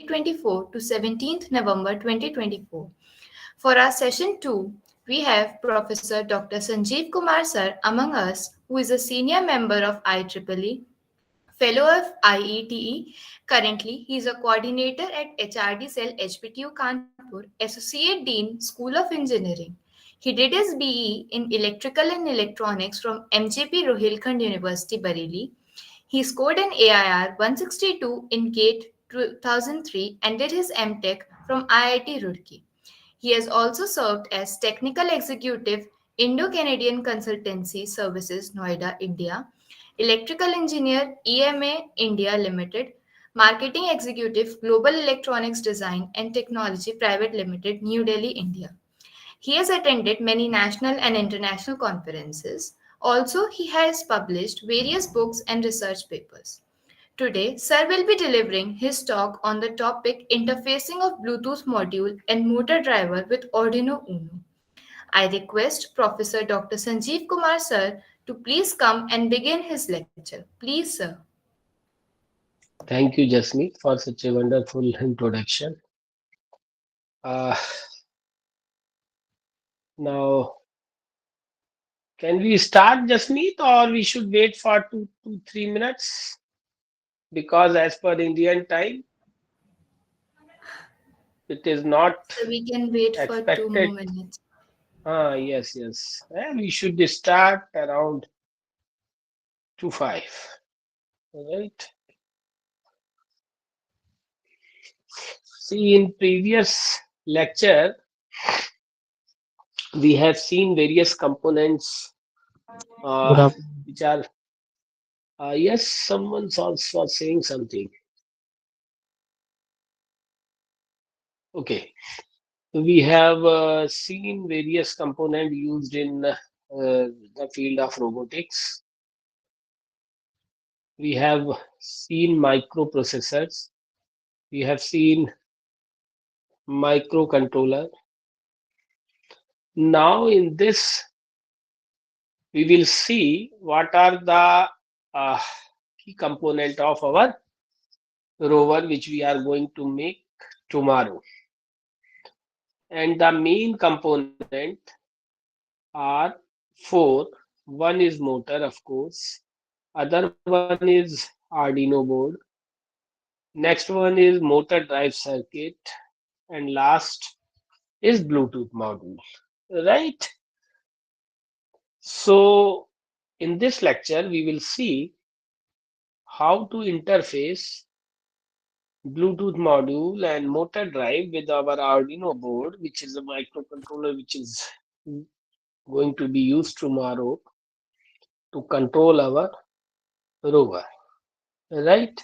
2024 to 17th November 2024. For our session 2, we have Professor Dr. Sanjiv Kumar sir among us, who is a senior member of IEEE, fellow of IETE. Currently, he is a coordinator at HRD Cell HBTU Kanpur, Associate Dean, School of Engineering. He did his BE in Electrical and Electronics from MJP Rohilkhand University, Bareilly. He scored an AIR 162 in GATE 2003 and did his MTech from IIT Roorkee. He has also served as Technical Executive, Indo-Canadian Consultancy Services, Noida, India, Electrical Engineer, EMA India Limited, Marketing Executive, Global Electronics Design and Technology Private Limited, New Delhi, India. He has attended many national and international conferences. Also, he has published various books and research papers. Today, Sir will be delivering his talk on the topic interfacing of Bluetooth module and motor driver with Arduino Uno. I request Professor Dr. Sanjiv Kumar Sir to please come and begin his lecture. Please, sir. Thank you, Jasmeet, for such a wonderful introduction. Uh, Now, can we start, Jasmeet, or we should wait for 3 minutes? Because as per Indian time, it is not So we can wait for two more expected. minutes. Yes, yes. We should start around 2:05. Right. See, in previous lecture, we have seen various components Good uh, afternoon. which are, yes, someone's also saying something. Okay. We have seen various components used in the field of robotics. We have seen microprocessors. We have seen microcontroller. Now, in this, we will see what are the uh, key component of our rover, which we are going to make tomorrow. And the main component are four. One is motor, of course. Other one is Arduino board. Next one is motor drive circuit. And last is Bluetooth module. Right? So, in this lecture, we will see how to interface Bluetooth module and motor drive with our Arduino board, which is a microcontroller which is going to be used tomorrow to control our rover. Right?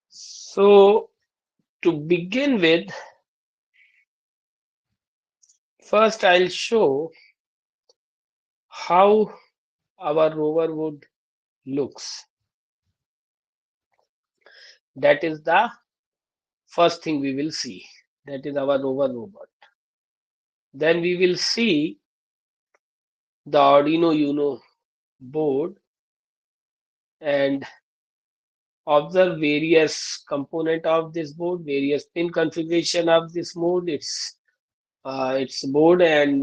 So, to begin with, first I'll show how our rover would looks. That is the first thing we will see. That is our rover robot. Then we will see the Arduino Uno board and observe various component of this board, various pin configuration of this board, its board and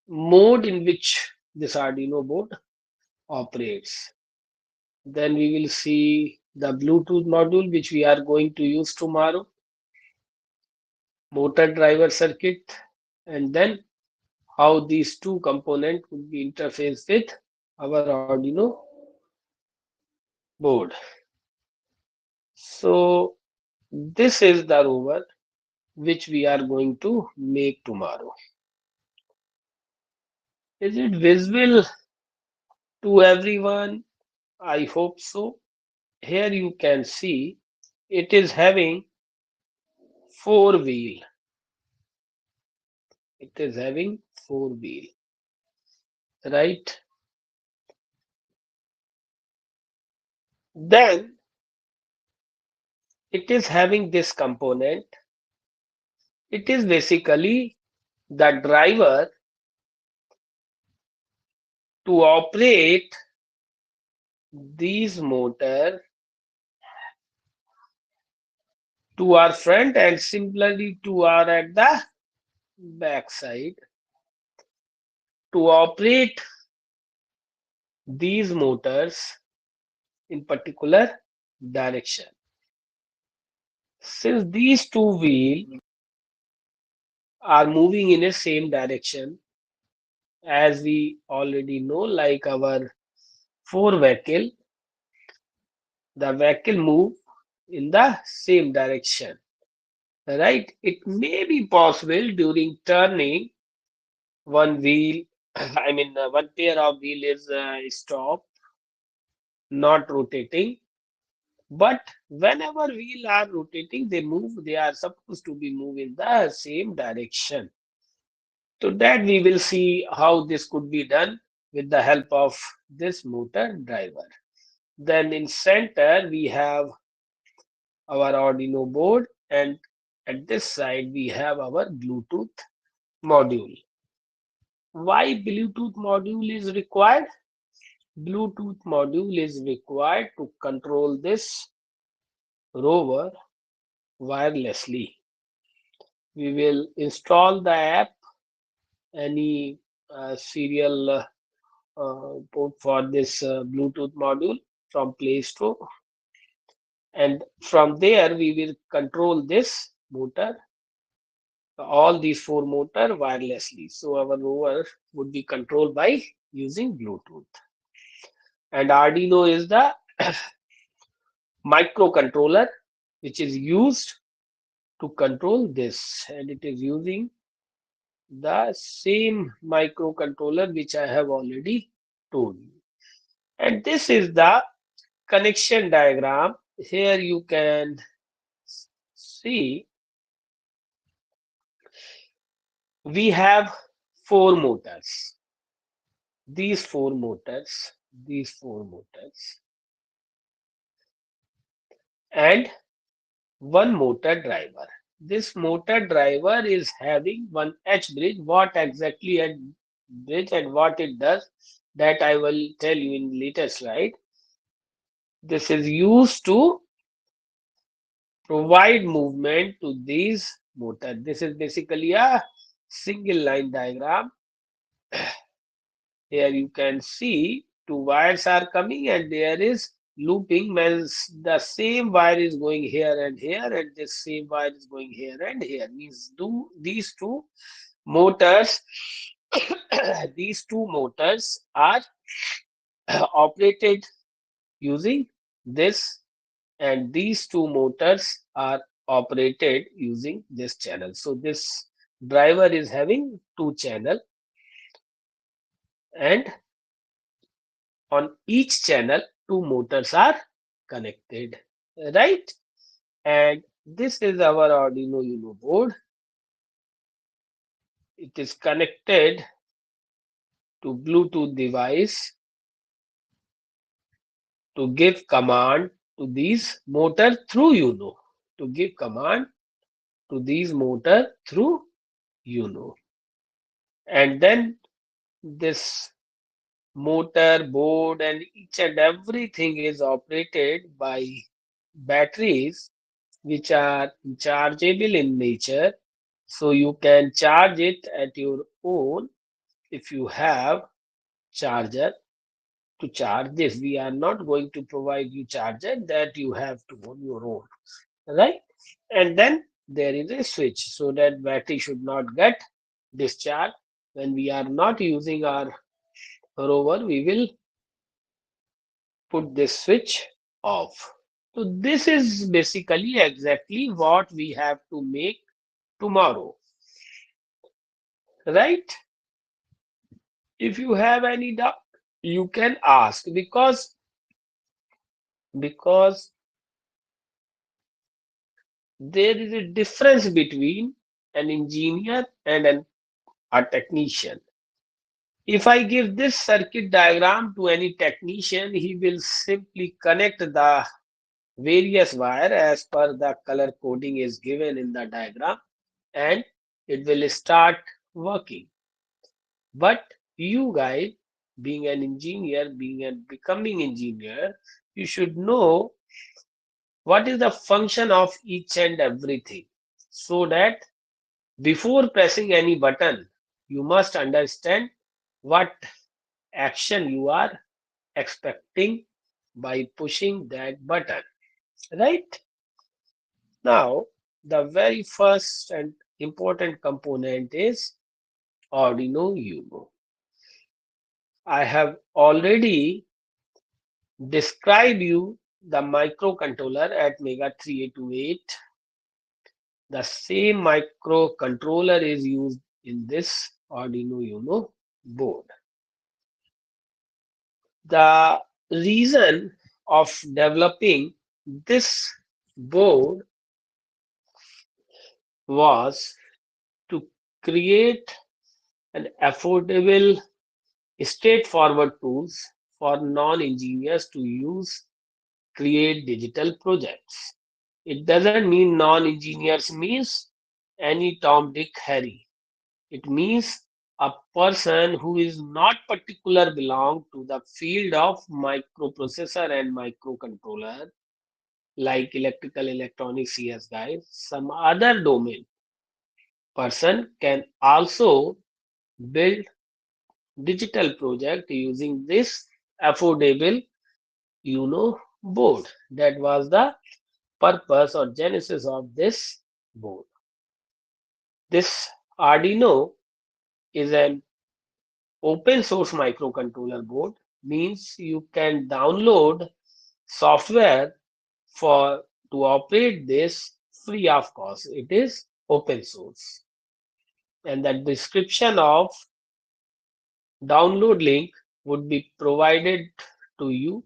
mode in which this Arduino board operates. Then we will see the Bluetooth module which we are going to use tomorrow, motor driver circuit, and then how these two components would be interfaced with our Arduino board. So this is the rover which we are going to make tomorrow. Is it visible to everyone? I hope so. Here you can see it is having four wheel. It is having four wheel, right? Then it is having this component. It is basically the driver to operate these motor two are front and similarly two are at the back side. To operate these motors in particular direction. Since these two wheels are moving in a same direction, as we already know, like our four vehicle, the vehicle move in the same direction, right? It may be possible during turning one wheel, one pair of wheel is stop, not rotating. But whenever wheel are rotating, they are supposed to be move in the same direction. So that we will see how this could be done with the help of this motor driver. Then in center we have our Arduino board, and at this side we have our Bluetooth module. Why Bluetooth module is required? Bluetooth module is required to control this rover wirelessly. We will install the app, any serial port for this Bluetooth module from Play Store, and from there we will control this motor, all these four motor wirelessly. So our rover would be controlled by using Bluetooth. And Arduino is the microcontroller which is used to control this, and it is using the same microcontroller which I have already told you. And this is the connection diagram. Here you can see we have four motors. These four motors, and one motor driver. This motor driver is having one H bridge. What exactly H bridge and what it does, that I will tell you in later slide. This is used to provide movement to these motors. This is basically a single line diagram. Here you can see two wires are coming and there is looping, means the same wire is going here and this same wire is going here and here. Means do these two motors these two motors are operated using this, and these two motors are operated using this channel. So this driver is having two channel, and on each channel two motors are connected, right? And this is our Arduino Uno board. It is connected to Bluetooth device to give command to these motor through Uno, to give command to these motor through Uno. And then this motor board and each and everything is operated by batteries which are chargeable in nature, so you can charge it at your own. If you have charger to charge this, we are not going to provide you charger, that you have to own your own, right? And then there is a switch so that battery should not get discharged. When we are not using our rover, we will put this switch off. So this is basically exactly what we have to make tomorrow, right? If you have any doubt, you can ask, because there is a difference between an engineer and a technician. If I give this circuit diagram to any technician, he will simply connect the various wire as per the color coding is given in the diagram, and it will start working. But you guys, being an engineer, being a becoming engineer, you should know what is the function of each and everything, so that before pressing any button, you must understand what action you are expecting by pushing that button, right? Now, the very first and important component is Arduino Uno. I have already described you the microcontroller at Mega 3828. The same microcontroller is used in this Arduino Uno board. The reason of developing this board was to create an affordable, straightforward tools for non-engineers to use, create digital projects. It doesn't mean non-engineers means any Tom, Dick, Harry. It means a person who is not particular belong to the field of microprocessor and microcontroller, like electrical electronics CS guys. Some other domain person can also build digital project using this affordable board. That was the purpose or genesis of this board. This Arduino is an open source microcontroller board, means you can download software for to operate this free of cost. It is open source, and the description of download link would be provided to you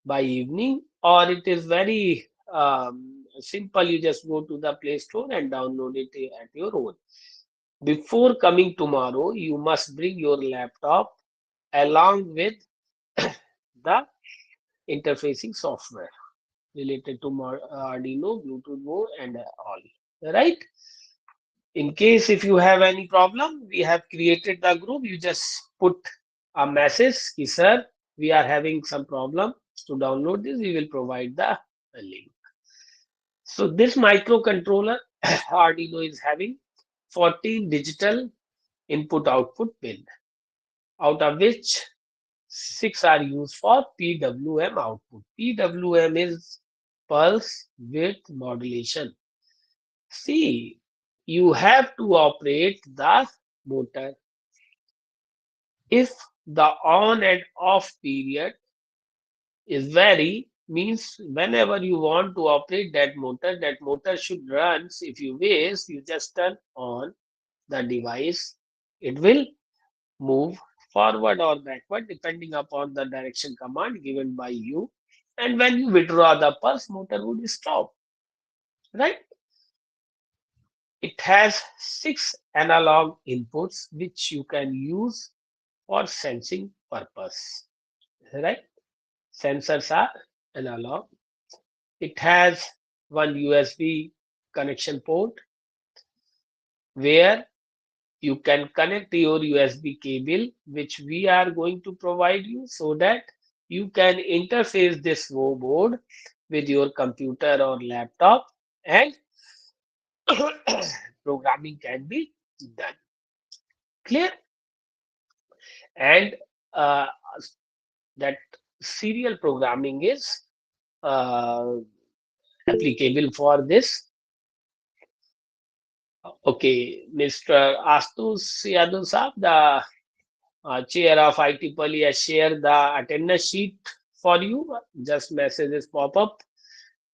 by evening, or it is very simple. You just go to the Play Store and download it at your own. Before coming tomorrow, you must bring your laptop along with the interfacing software related to Arduino, Bluetooth board, and all. Right? In case if you have any problem, we have created the group. You just put a message, ki, sir, we are having some problem to download this. We will provide the link. So this microcontroller Arduino is having 14 digital input output pin, out of which 6 are used for PWM output. PWM is pulse width modulation. See, you have to operate the motor. If the on and off period is vary, means whenever you want to operate that motor should run. If you waste, you just turn on the device. It will move forward or backward depending upon the direction command given by you. And when you withdraw the pulse, motor would stop. Right? It has 6 analog inputs which you can use for sensing purpose. Right? Sensors are analog. It has one USB connection port where you can connect your USB cable, which we are going to provide you, so that you can interface this board with your computer or laptop, and programming can be done. Clear? And uh, that serial programming is uh, applicable for this. Okay, Mr. Ashutosh Yadav Saab, the chair of IEEE, has shared the attendance sheet for you. Just messages pop up.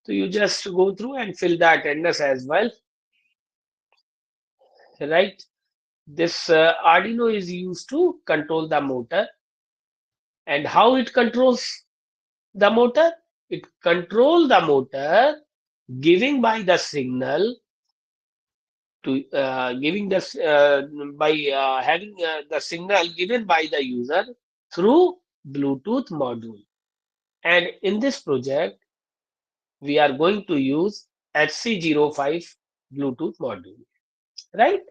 So you just go through and fill the attendance as well. Right? This Arduino is used to control the motor. And how it controls the motor? It controls the motor giving by the signal to giving this by having the signal given by the user through Bluetooth module. And in this project, we are going to use HC05 Bluetooth module. Right?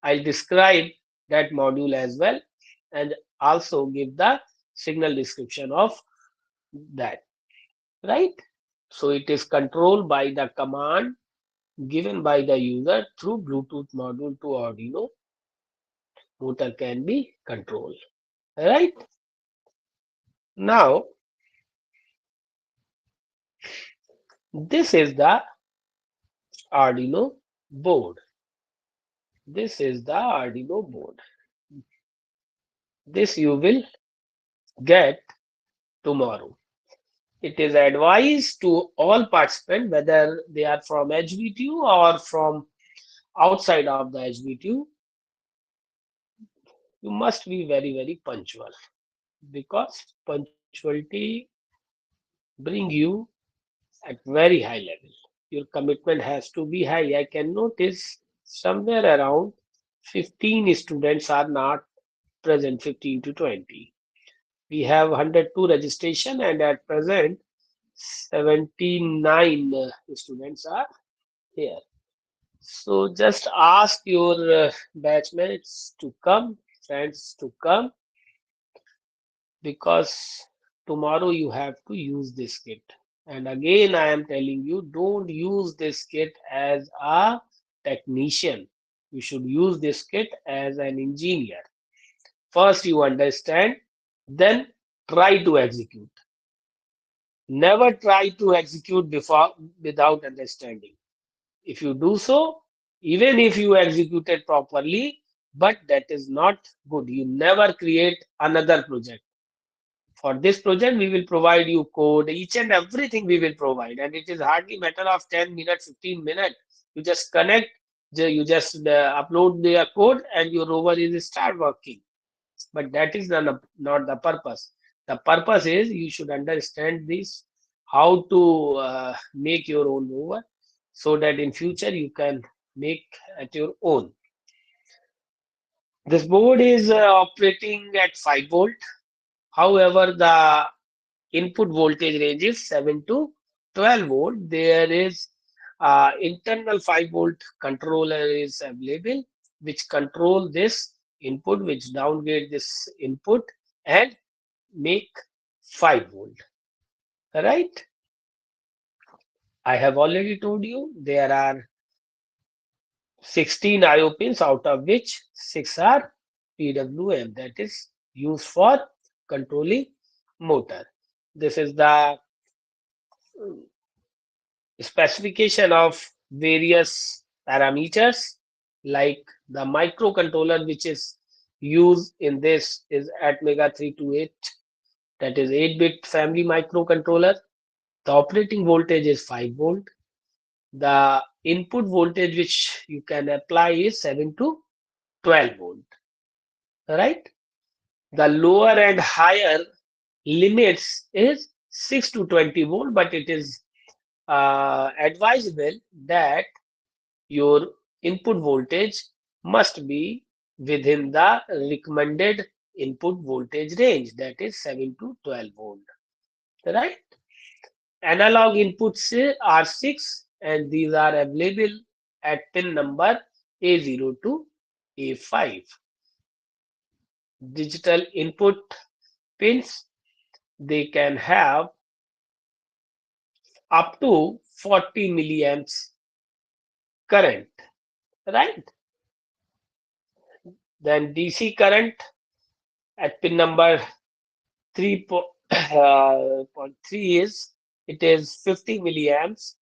I'll describe that module as well and also give the signal description of that. Right? So it is controlled by the command given by the user through Bluetooth module to Arduino. Motor can be controlled. Right? Now, this is the Arduino board. This is the Arduino board. This you will get tomorrow. It is advised to all participants, whether they are from HBTU or from outside of the HBTU, you must be very, very punctual because punctuality bring you at very high level. Your commitment has to be high. I can notice somewhere around 15 students are not present, 15 to 20. We have 102 registration and at present 79 students are here. So just ask your batchmates to come, friends to come, because tomorrow you have to use this kit. And again, I am telling you, don't use this kit as a technician. You should use this kit as an engineer. First, you understand, then try to execute. Never try to execute before without understanding. If you do so, even if you execute it properly, but that is not good. You never create another project. For this project, we will provide you code, each and everything we will provide. And it is hardly matter of 10 minutes, 15 minutes. You just connect, you just upload the code and your rover is start working. But that is not the purpose. The purpose is you should understand this, how to make your own rover so that in future you can make at your own. This board is operating at 5 volt. However, the input voltage range is 7 to 12 volt. There is internal 5 volt controller is available which control this input, which downgrade this input and make 5 volt. Right? I have already told you there are 16 IO pins, out of which 6 are PWM, that is used for controlling motor. This is the specification of various parameters, like the microcontroller which is used in this is Atmega 328, that is 8-bit family microcontroller. The operating voltage is 5 volt. The input voltage which you can apply is 7 to 12 volt. Right? The lower and higher limits is 6 to 20 volt, but it is advisable that your input voltage must be within the recommended input voltage range, that is 7 to 12 volt. Right? Analog inputs are 6 and these are available at pin number A0 to A5. Digital input pins, they can have up to 40 milliamps current, right? Then DC current at pin number 3.3 is, it is 50 milliamps,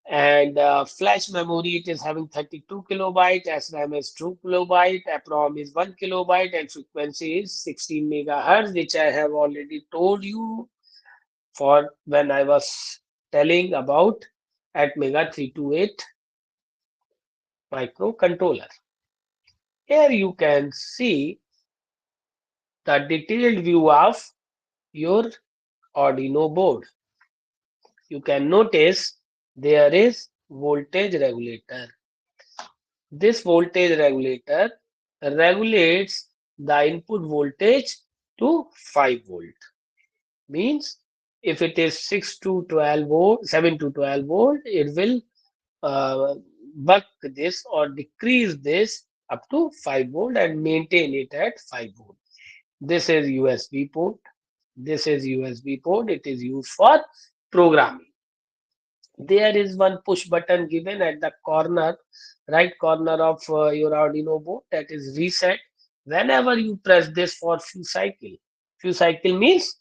and flash memory, it is having 32 kilobyte, SRAM is 2 kilobyte, EPROM is 1 kilobyte, and frequency is 16 megahertz, which I have already told you for when I was telling about Atmega 328 microcontroller. Here you can see the detailed view of your Arduino board. You can notice there is voltage regulator. This voltage regulator regulates the input voltage to 5 volt. Means if it is 6 to 12 volt, 7 to 12 volt, it will buck this or decrease this up to 5 volt and maintain it at 5 volt. This is USB port. This is USB port. It is used for programming. There is one push button given at the corner, right corner of your Arduino board, that is reset. Whenever you press this for few cycle means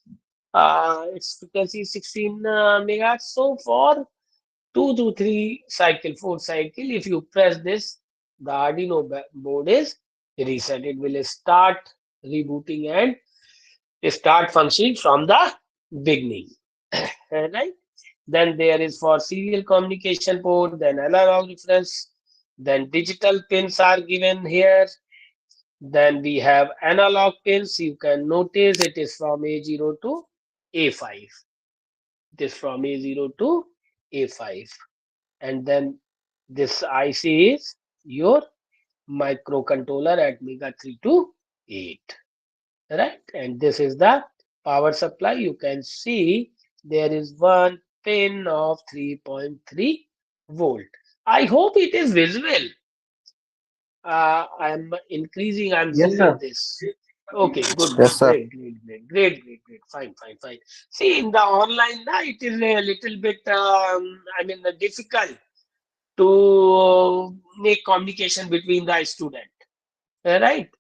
its frequency 16 megahertz. So for 2 to 3 cycle, 4 cycle, if you press this, the Arduino board is reset. It will start rebooting and start functioning from the beginning. Right? Then there is for serial communication port, then analog reference, then digital pins are given here. Then we have analog pins. You can notice it is from A0 to A5. It is from A0 to A5. And then this IC is your microcontroller at Mega 3 to 8. Right? And this is the power supply. You can see there is one pin of 3.3 volt. I hope it is visible. I'm increasing, I'm Yes, zooming sir. this. Okay, good, Yes, good, sir. great. Fine, fine, fine. See, in the online, it is a little bit, difficult to make communication between the student, right?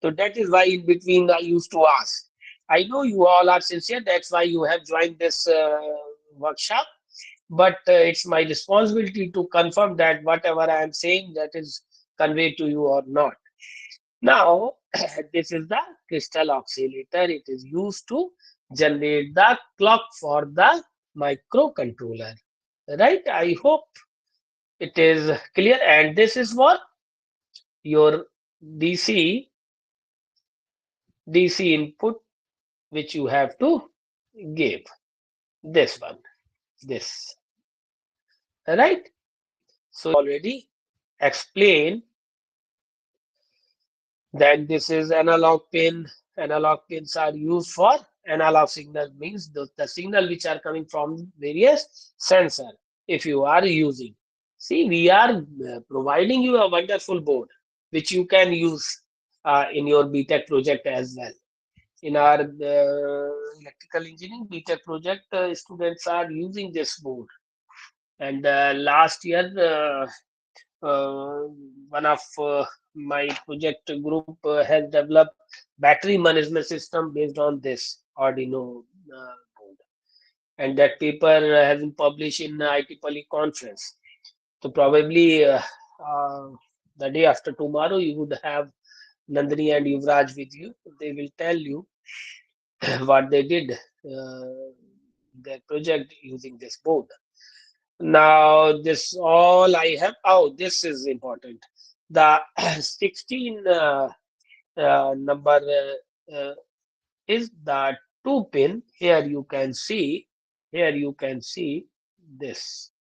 So that is why in between I used to ask. I know you all are sincere. That's why you have joined this workshop. But it's my responsibility to confirm that whatever I am saying that is conveyed to you or not. Now, this is the crystal oscillator. It is used to generate the clock for the microcontroller. Right? I hope it is clear. And this is what your DC DC input which you have to give. This one, this. Right? So already explained. Then this is analog pin. Analog pins are used for analog signal, means the signal which are coming from various sensor. If you are using, see, we are providing you a wonderful board which you can use in your BTech project as well. In our electrical engineering BTech project, students are using this board. And last year, uh, one of my project group has developed battery management system based on this Arduino board, and that paper has been published in IEEE conference. So probably uh, the day after tomorrow, you would have Nandini and Yuvraj with you. They will tell you what they did their project using this board. Now, this all I have. Oh, this is important. The 16 number is the two pin. Here you can see. Here you can see this.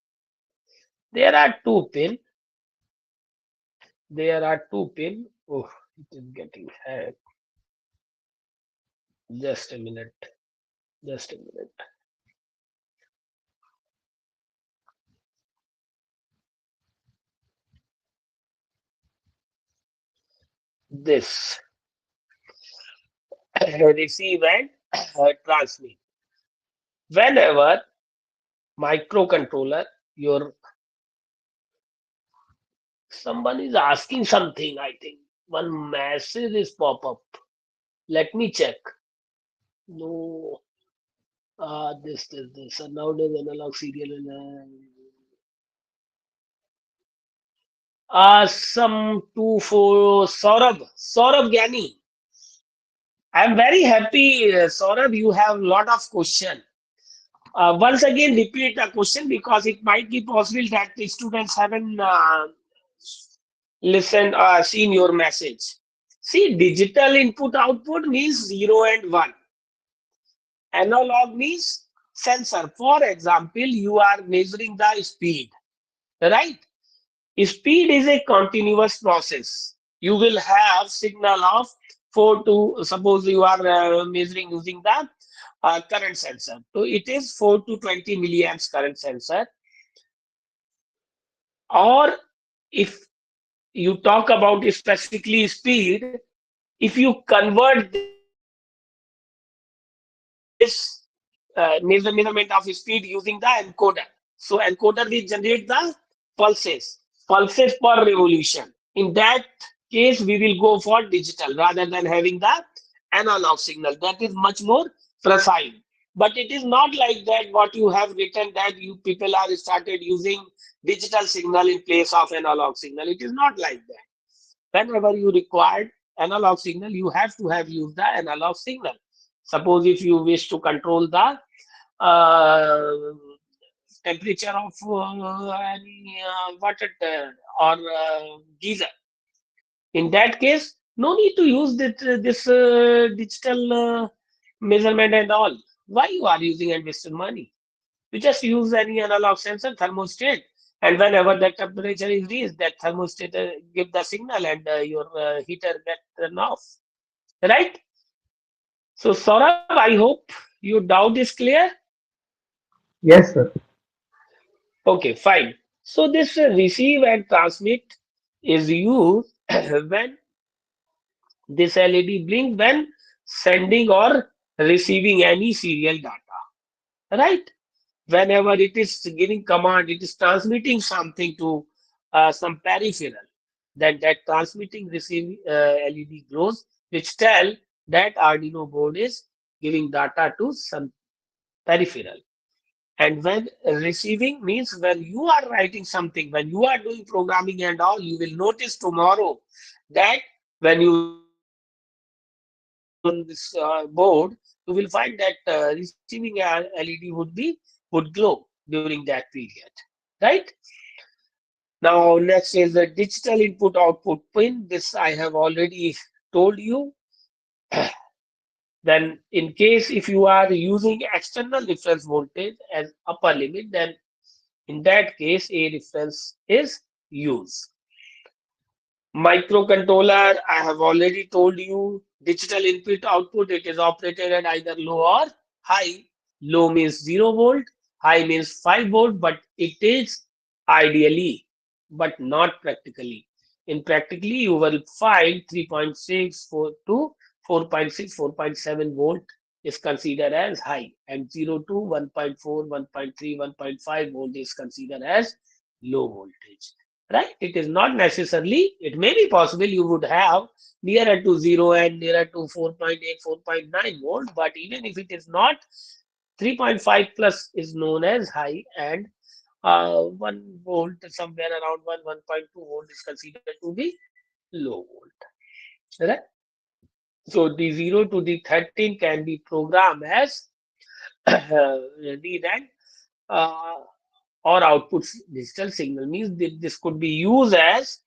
There are two pin. There are two pin. Oh, it is getting hacked. Just a minute. Just a minute. This receive and transmit. Whenever microcontroller, your someone is asking something, I think. One message is pop up. Let me check. No. This. So nowadays analog serial and some two for Saurabh Gyani. I'm very happy, Saurabh. You have a lot of question. Once again, repeat the question because it might be possible that the students haven't listened or seen your message. See, digital input output means 0 and 1. Analog means sensor. For example, you are measuring the speed, right? Speed is a continuous process. You will have signal of 4 to, suppose you are measuring using the current sensor. So it is 4 to 20 milliamps current sensor. Or if you talk about specifically speed, if you convert this into measurement of speed using the encoder. So encoder will generate the pulses, pulses per revolution. In that case, we will go for digital rather than having the analog signal. That is much more precise. But it is not like that what you have written that you people are started using digital signal in place of analog signal. It is not like that. Whenever you required analog signal, you have to have used the analog signal. Suppose if you wish to control the uh, temperature of any water or geyser, in that case, no need to use this digital measurement and all. Why you are using and wasting money? You just use any analog sensor, thermostat, and whenever the temperature is reached, that thermostat give the signal and your heater get turned off. Right? So, Saurabh, I hope your doubt is clear. Yes, sir. Okay, fine. So, this receive and transmit is used when this LED blink when sending or receiving any serial data. Right? Whenever it is giving command, it is transmitting something to some peripheral. Then that transmitting receiving LED glows, which tell that Arduino board is giving data to some peripheral. And when receiving means when you are writing something, when you are doing programming and all, you will notice tomorrow that when you will write on this board, you will find that receiving LED would glow during that period, right? Now next is the digital input output pin. This I have already told you. Then in case if you are using external reference voltage as upper limit, then in that case a reference is used. Microcontroller, I have already told you, digital input output, it is operated at either low or high. Low means 0 volt, high means 5 volt, but it is ideally, but not practically. In practically, you will find 3.6 to 4.6, 4.7 volt is considered as high, and 0 to 1.4, 1.3, 1.5 volt is considered as low voltage, right? It is not necessarily, it may be possible you would have nearer to 0 and nearer to 4.8, 4.9 volt, but even if it is not, 3.5 plus is known as high, and 1 volt, somewhere around 1.2 volt is considered to be low volt, right? So the 0 to the 13 can be programmed as DRAM uh, or output digital signal, means this could be used as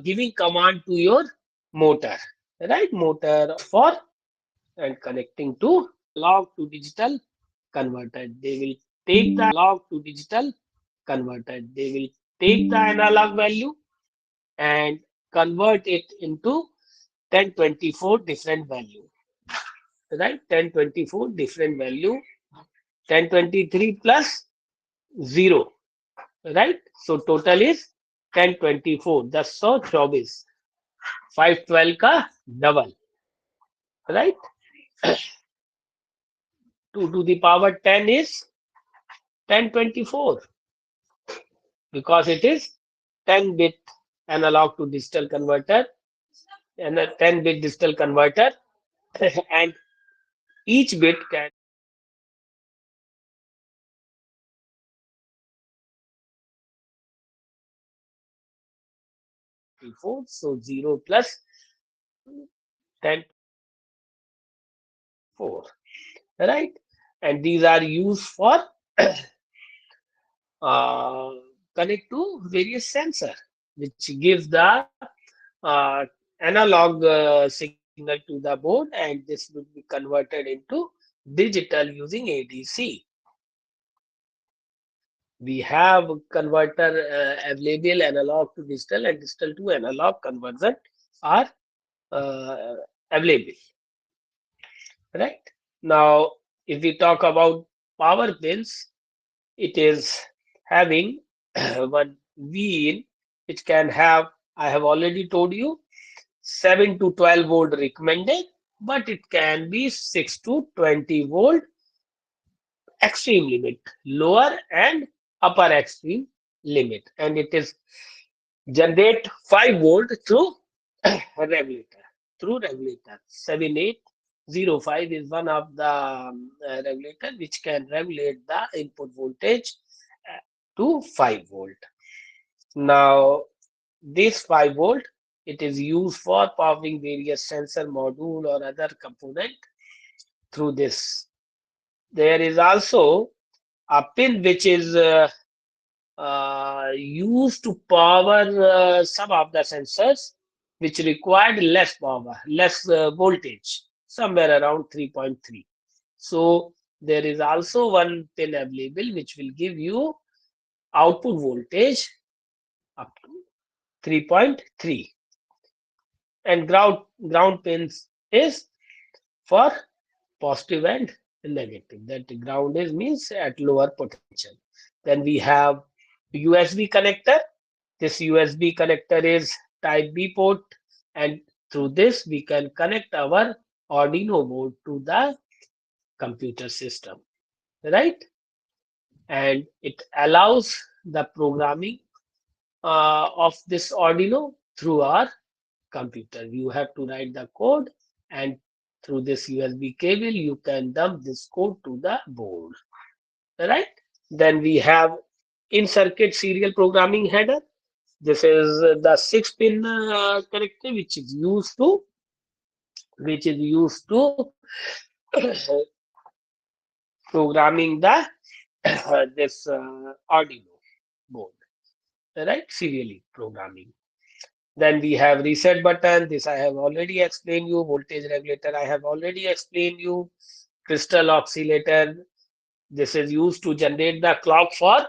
giving command to your motor, right? Motor for and connecting to analog to digital converter. They will take the analog to digital converter. They will take the analog value and convert it into 1024 different value, right? 1024 different value, 1023 plus 0, right? So total is 1024. That's so 24. 512 का double, right? 2 to the power 10 is 1024 because it is 10-bit analog to digital converter and a 10-bit digital converter, and each bit can 24. So 0 plus 10, 4, right? And these are used for uh, connect to various sensor, which gives the uh, analog signal to the board, and this will be converted into digital using ADC. We have converter available, analog to digital and digital to analog conversion are uh, available, right? Now, if we talk about power pins, it is having one wheel which can have, I have already told you, 7 to 12 volt recommended, but it can be 6 to 20 volt extreme limit, lower and upper extreme limit, and it is generate 5 volt through regulator. Through regulator 7805 is one of the regulator which can regulate the input voltage uh, to 5 volt. Now this 5 volt, it is used for powering various sensor module or other component through this. There is also a pin which is used to power some of the sensors which required less power, less voltage, somewhere around 3.3. So there is also one pin available which will give you output voltage up to 3.3, and ground pins is for positive and negative. That ground is means at lower potential. Then we have USB connector. This USB connector is type B port, and through this we can connect our Arduino board to the computer system, right? And it allows the programming of this Arduino through our computer. You have to write the code, and through this USB cable you can dump this code to the board, right? Then we have in circuit serial programming header. This is the 6 pin connector which is used to programming the this Arduino board, right? Serially programming. Then we have reset button. This I have already explained you. Voltage regulator I have already explained you. Crystal oscillator. This is used to generate the clock for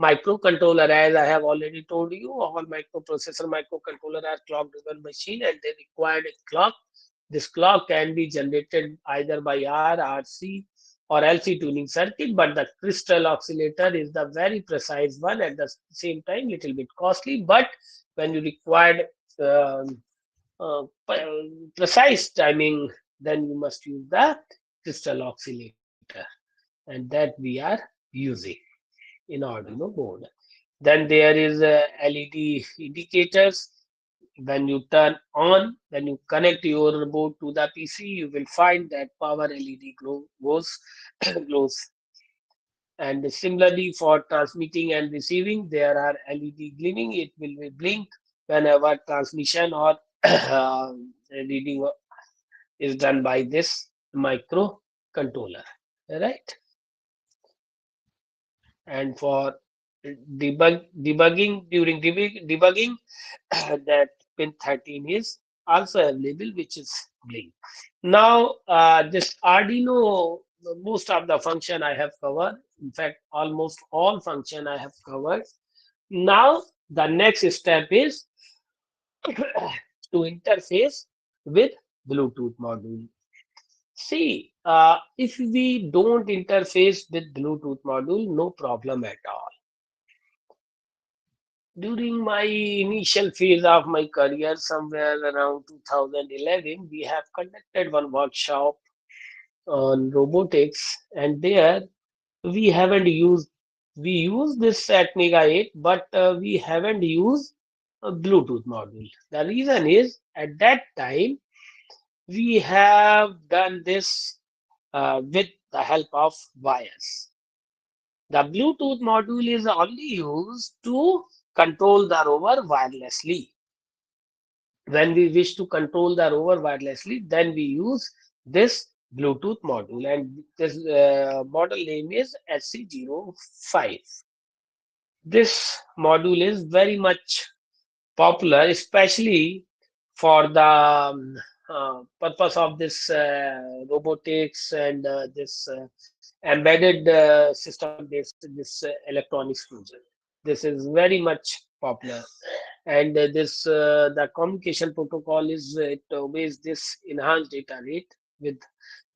microcontroller. As I have already told you, all microcontroller are clock-driven machine, and they require a clock. This clock can be generated either by R, RC, or LC tuning circuit, but the crystal oscillator is the very precise one. At the same time, little bit costly, but when you require um, precise timing, then you must use the crystal oscillator, and that we are using in Arduino board. Then there is LED indicators. When you turn on, when you connect your board to the PC, you will find that power LED goes glows. And similarly for transmitting and receiving, there are LED gleaming. It will be blink whenever transmission or reading is done by this microcontroller, right? And for debugging, during debugging, that pin 13 is also available, which is blink. Now this Arduino, most of the function I have covered. In fact, almost all function I have covered. Now the next step is to interface with Bluetooth module. See, if we don't interface with Bluetooth module, no problem at all. During my initial phase of my career, somewhere around 2011, we have conducted one workshop on robotics, and there we haven't used we use this at Mega 8, but we haven't used a Bluetooth module. The reason is at that time we have done this with the help of wires. The Bluetooth module is only used to control the rover wirelessly. When we wish to control the rover wirelessly, then we use this Bluetooth module, and this model name is SC05. This module is very much popular, especially for the purpose of this robotics and this embedded system based this electronics fusion. This is very much popular, and this the communication protocol is it obeys this enhanced data rate with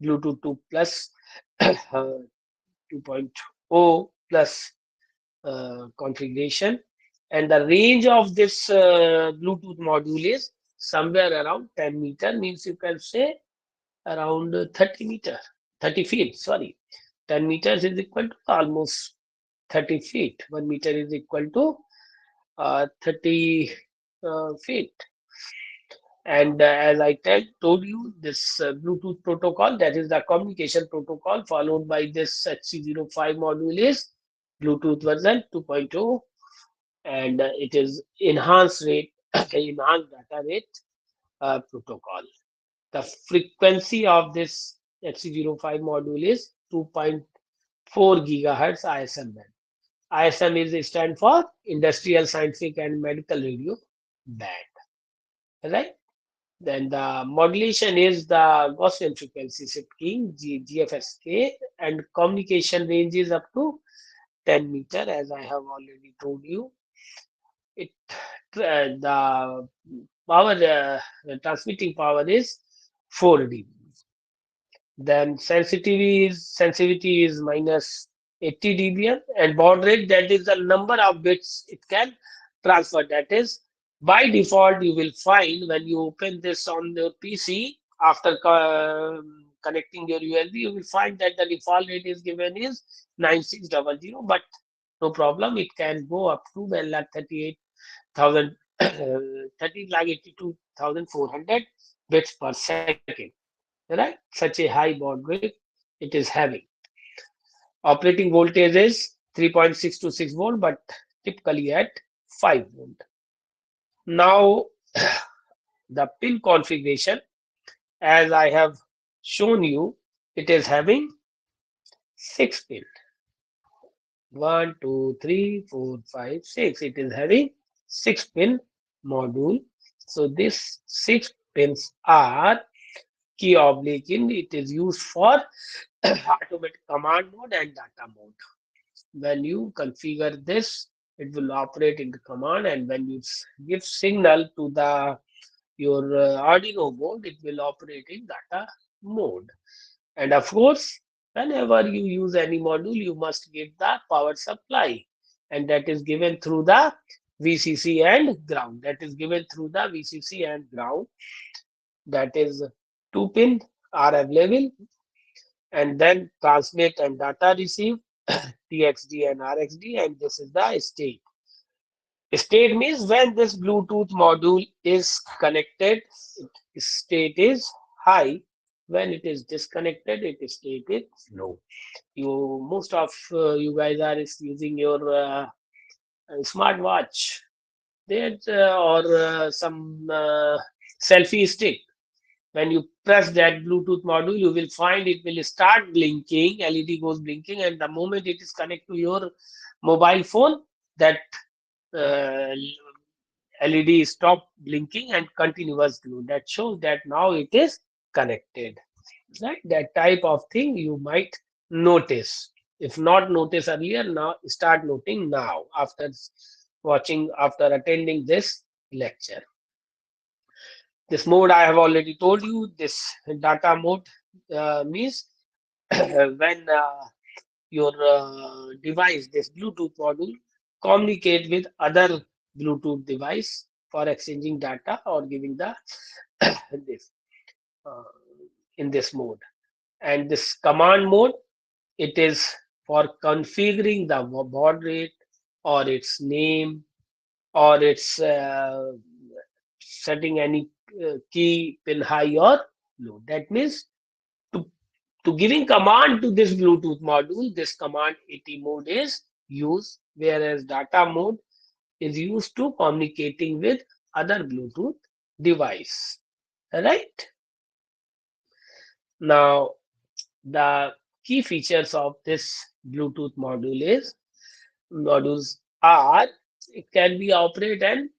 Bluetooth 2 plus 2.0 plus configuration, and the range of this Bluetooth module is somewhere around 10 meter, means you can say around 30 meter, 30 feet, sorry. 10 meters is equal to almost 30 feet. 1 meter is equal to 30 feet. And as I told you, this Bluetooth protocol, that is the communication protocol followed by this HC05 module is Bluetooth version 2.0, and it is enhanced rate, enhanced data rate protocol. The frequency of this HC05 module is 2.4 gigahertz ISM band. ISM is stand for Industrial, Scientific and Medical Radio band, right? Then the modulation is the Gaussian frequency shift keying, GFSK, and communication range is up to 10 meter, as I have already told you. It the power transmitting power is 4 dB. Then sensitivity is minus 80 dBm, and baud rate, that is the number of bits it can transfer. That is, by default you will find when you open this on the PC after connecting your USB, you will find that the default rate is given is 9600, but no problem, it can go up to 38,000 13,82,400 bits per second, right? Such a high baud rate it is having. Operating voltage is 3.626 volt, but typically at 5 volt. Now, the pin configuration, as I have shown you, it is having 6 pin. 1, 2, 3, 4, 5, 6. It is having 6 pin module. So these 6 pins are key oblique in. It is used for automatic command mode and data mode. When you configure this, it will operate in the command, and when you give signal to the your Arduino board, it will operate in data mode. And of course, whenever you use any module, you must give the power supply, and that is given through the VCC and ground. That is given through the VCC and ground. That is 2 pin are available, and then transmit and data receive TXD and RXD, and this is the state. State means when this Bluetooth module is connected, state is high. When it is disconnected, its state is low. Most of you guys are using your smartwatch, that or some selfie stick. When you press that Bluetooth module, you will find it will start blinking, LED goes blinking, and the moment it is connected to your mobile phone, that uh, LED stop blinking and continuous glow. That shows that now it is connected. Right? That type of thing you might notice. If not notice earlier, now start noting now after attending this lecture. This mode I have already told you. This data mode means when your device, this Bluetooth module, communicate with other Bluetooth device for exchanging data or giving the this uh, in this mode. And this command mode, it is for configuring the baud rate or its name or its setting any key pin high or low. That means to to giving command to this Bluetooth module, this command AT mode is used, whereas data mode is used to communicating with other Bluetooth device. Right? Now, the key features of this Bluetooth modules are it can be operate in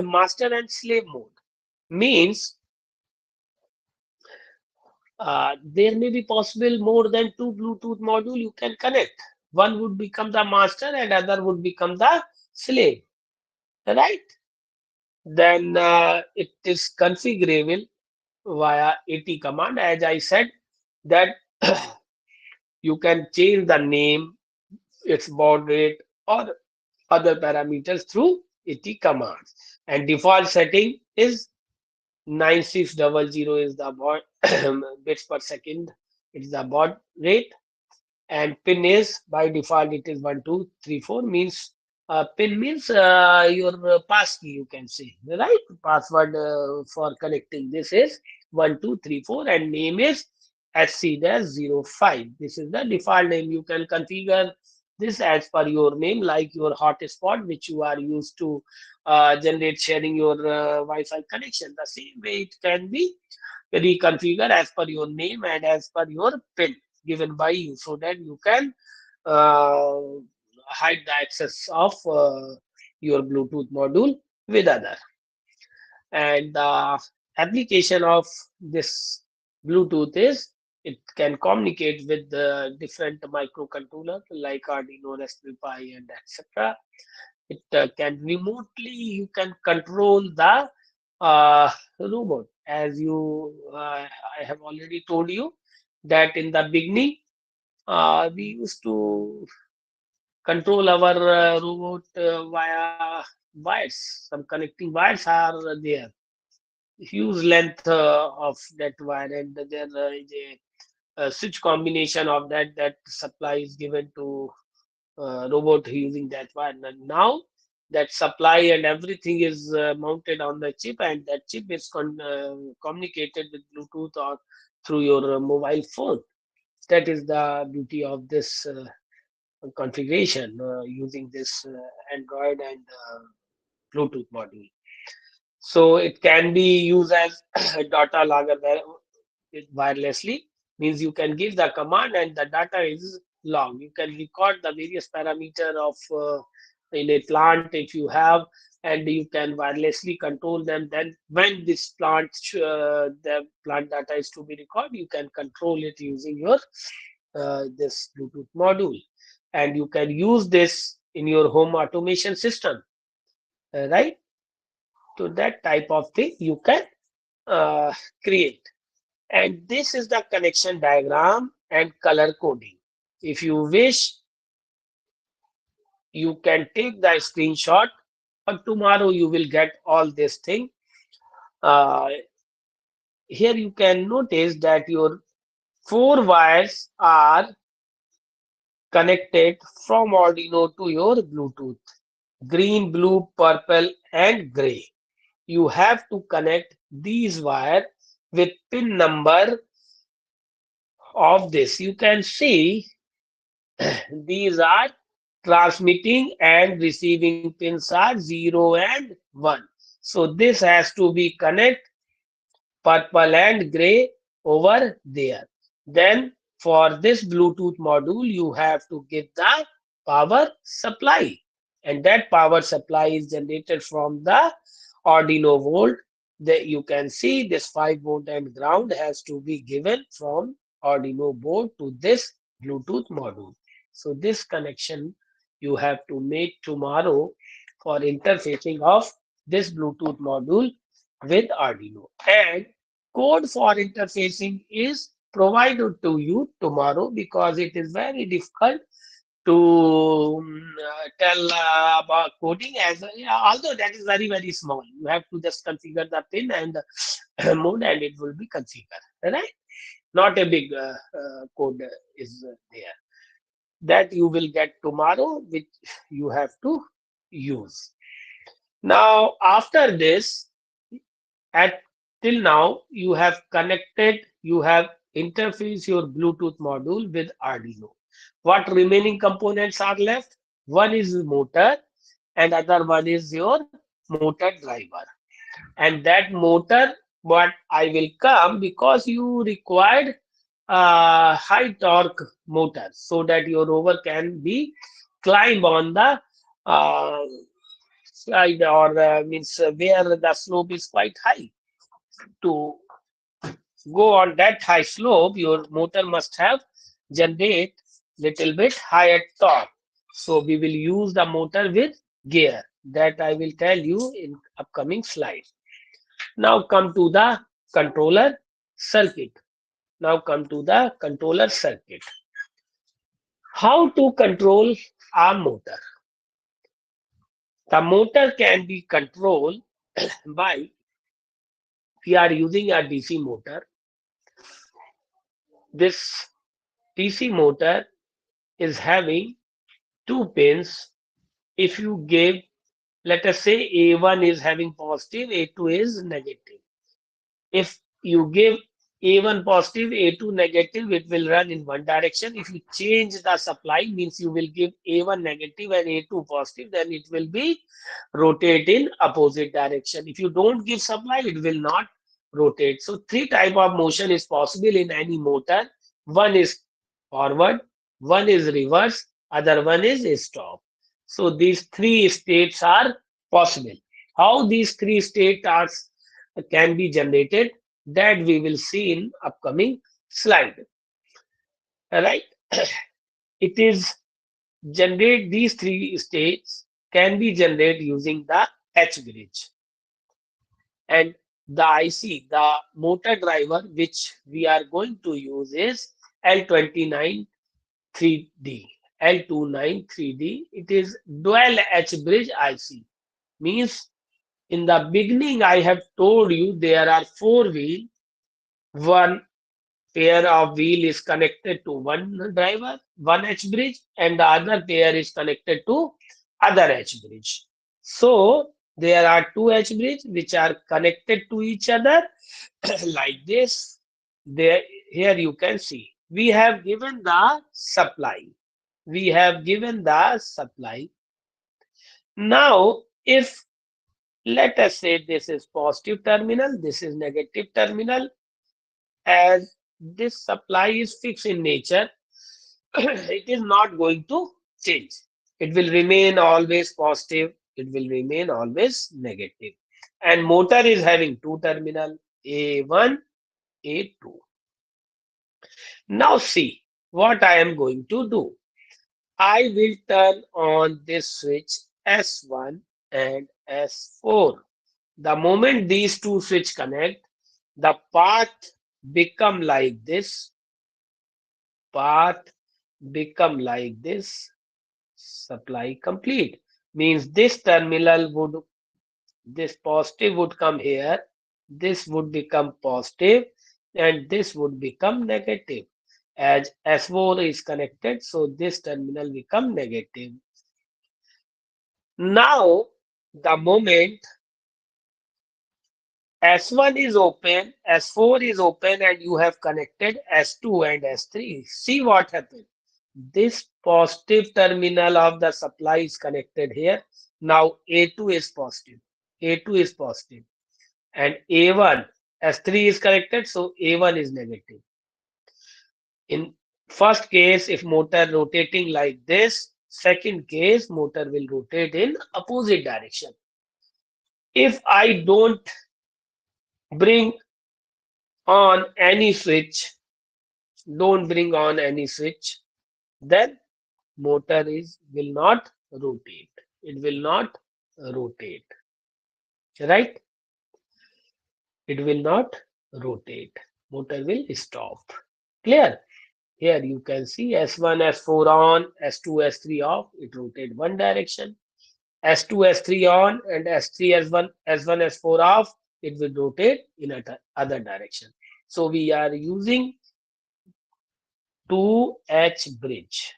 master and slave mode. Means there may be possible more than 2 Bluetooth module you can connect. One would become the master and other would become the slave, right? Then it is configurable via AT command. As I said, that you can change the name, its baud rate, or other parameters through AT commands. And default setting is 9600 is the baud bits per second. It's the baud rate, and pin is by default it is 1234 means pin means your pass key, you can say, right? Password for connecting this is 1234 and name is HC-05. This is the default name. You can configure this as per your name, like your hotspot which you are used to generate sharing your Wi-Fi connection. The same way it can be reconfigure as per your name and as per your pin given by you, so that you can uh, hide the access of your Bluetooth module with other. And the application of this Bluetooth is it can communicate with the different microcontroller like Arduino, Raspberry Pi, and etc. It can remotely you can control the robot, as you I have already told you that in the beginning we used to control our robot via wires. Some connecting wires are there, huge length of that wire, and there is a switch combination of that supply is given to robot using that one. And now that supply and everything is mounted on the chip, and that chip is communicated with Bluetooth or through your mobile phone. That is the beauty of this configuration using this Android and Bluetooth module. So it can be used as data logger wirelessly, means you can give the command and the data is logged. You can record the various parameter of in a plant if you have, and you can wirelessly control them. Then when this plant the plant data is to be recorded, you can control it using your this Bluetooth module, and you can use this in your home automation system, right? So that type of thing you can create. And this is the connection diagram and color coding. If you wish, you can take the screenshot, or tomorrow you will get all this thing. Uh, Here you can notice that your four wires are connected from Arduino to your Bluetooth. Green, blue, purple, and gray. You have to connect these wires with pin number of this. You can see these are transmitting and receiving pins are 0 and 1. So this has to be connect purple and gray over there. Then for this Bluetooth module, you have to give the power supply. And that power supply is generated from the Arduino volt. That you can see this 5 volt and ground has to be given from Arduino board to this Bluetooth module. So this connection you have to make tomorrow for interfacing of this Bluetooth module with Arduino. And code for interfacing is provided to you tomorrow, because it is very difficult to tell about coding as although that is very small. You have to just configure the pin and mode and it will be configured, right? Not a big code is there that you will get tomorrow, which you have to use. Now after this, at till now you have connected, you have interfaced your Bluetooth module with Arduino. What remaining components are left? One is motor and other one is your motor driver. And that motor, what I will come, because you required high torque motor so that your rover can be climb on the uh, side, or means where the slope is quite high. To go on that high slope, your motor must have generate little bit higher torque. So we will use the motor with gear. That I will tell you in upcoming slides. Now come to the controller circuit. Now come to the controller circuit. How to control a motor? The motor can be controlled by, we are using a DC motor. This DC motor is having two pins. If you give, let us say A1 is having positive, A2 is negative. If you give A1 positive, A2 negative, it will run in one direction. If you change the supply, means you will give A1 negative and A2 positive, then it will be rotate in opposite direction. If you don't give supply, it will not rotate. So three type of motion is possible in any motor. One is forward, one is reverse, other one is stop. So these three states are possible. How these three states are can be generated, that we will see in upcoming slide. Right? It is generate these three states can be generated using the H bridge. And the IC, the motor driver which we are going to use is L29 3D. L29 3D. It is dual H bridge IC. Means in the beginning I have told you there are four wheels. One pair of wheel is connected to one driver, one H bridge, and the other pair is connected to other H bridge. So there are two H bridge which are connected to each other like this. There, here you can see we have given the supply. We have given the supply. Now, if let us say this is positive terminal, this is negative terminal, as this supply is fixed in nature, it is not going to change. It will remain always positive. It will remain always negative. And motor is having two terminal, A1, A2. Now see what I am going to do. I will turn on this switch S1 and S4. The moment these two switch connect, the path become like this. Path become like this. Supply complete. Means this terminal would, this positive would come here, this would become positive, and this would become negative. As S4 is connected, so this terminal become negative. Now, the moment S1 is open, S4 is open, and you have connected S2 and S3. See what happened. This positive terminal of the supply is connected here. Now A2 is positive. A2 is positive. And A1, S3 is connected, so A1 is negative. In first case, if motor rotating like this, second case, motor will rotate in opposite direction. If I don't bring on any switch, don't bring on any switch, then motor is will not rotate. It will not rotate. Right? It will not rotate. Motor will stop. Clear? Here you can see S1, S4 on, S2, S3 off. It rotate one direction. S2, S3 on and S3, S1, S1, S4 off. It will rotate in other direction. So we are using 2H bridge.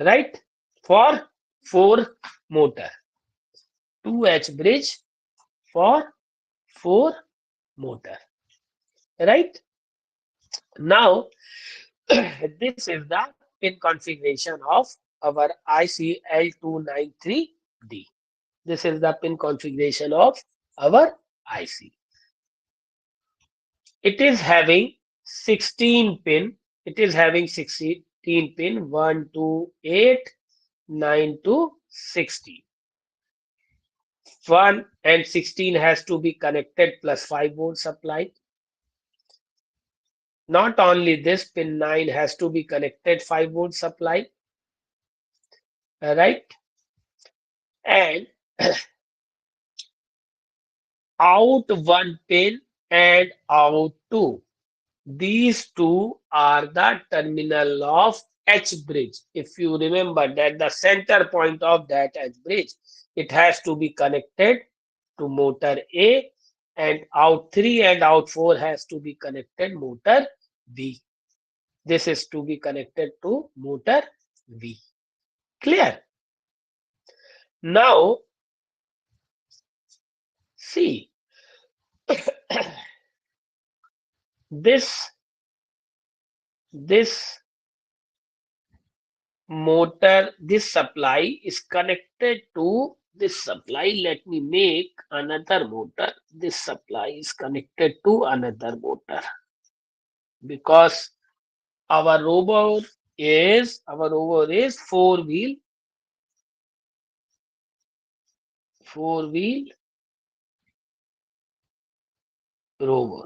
Right? For 4 motor. 2H bridge for 4 motor. Right? Now, this is the pin configuration of our ICL293D. This is the pin configuration of our IC. It is having 16 pin. It is having 16 pin 1 to 8, 9 to 16. 1 and 16 has to be connected plus 5-volt supply. Not only this, pin 9 has to be connected 5-volt supply. Right? And out one pin and out two. These two are the terminal of H bridge. If you remember that the center point of that H bridge, it has to be connected to motor A, and out 3 and out 4 has to be connected motor V. This is to be connected to motor V. Clear? Now, see, this motor, this supply is connected to this supply. Let me make another motor. This supply is connected to another motor because our robot is four wheel rover.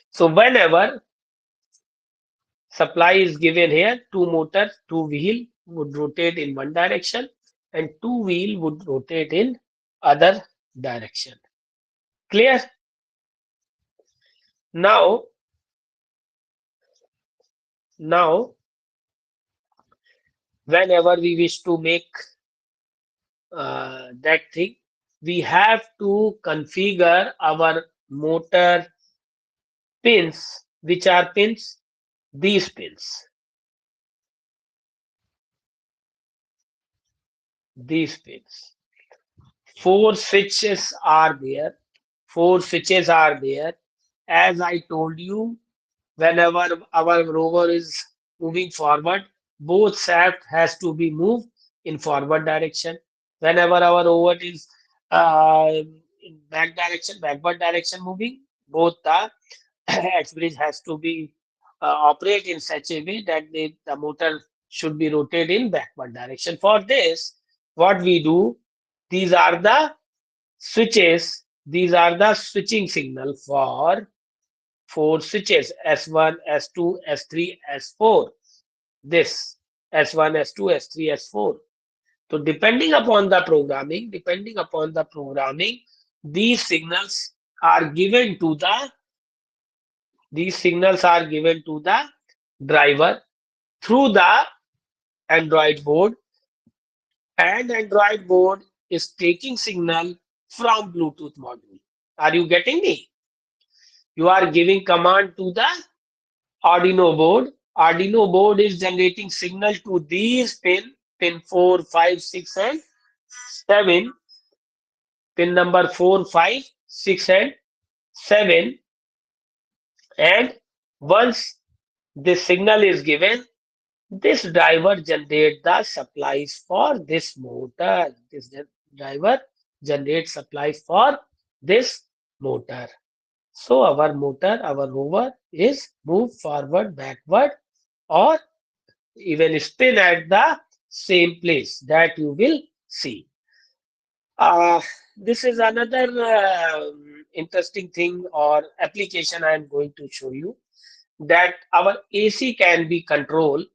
So whenever supply is given here, two motors, two wheel would rotate in one direction and two wheel would rotate in other direction. Clear? Now, whenever we wish to make that thing, we have to configure our motor pins. Which are pins? These pins. These pins. Four switches are there. As I told you, whenever our rover is moving forward, both shaft has to be moved in forward direction. Whenever our rover is in backward direction moving, both the axis has to be operate in such a way that the motor should be rotated in backward direction. For this, what we do, these are the switches. These are the switching signal for four switches: S1, S2, S3, S4. This S1, S2, S3, S4. So depending upon the programming, these signals are given to the driver through the Android board, and Android board is taking signal from Bluetooth module. Are you getting me? You are giving command to the Arduino board. Arduino board is generating signal to these pin 4, 5, 6, and 7. Pin number 4, 5, 6, and 7. And once this signal is given, this driver generates the supplies for this motor. This driver generates supplies for this motor. So our rover is moved forward, backward, or even spin at the same place that you will see. This is another interesting thing or application I am going to show you, that our AC can be controlled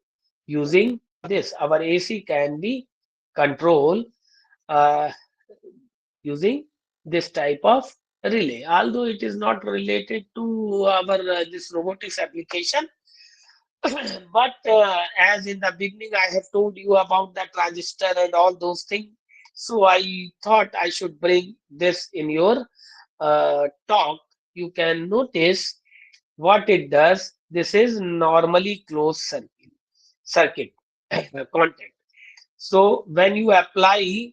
using this. Our AC can be controlled uh, using this type of relay. Although it is not related to our this robotics application, but as in the beginning I have told you about the transistor and all those things, so I thought I should bring this in your talk. You can notice what it does. This is normally closed circuit contact. So when you apply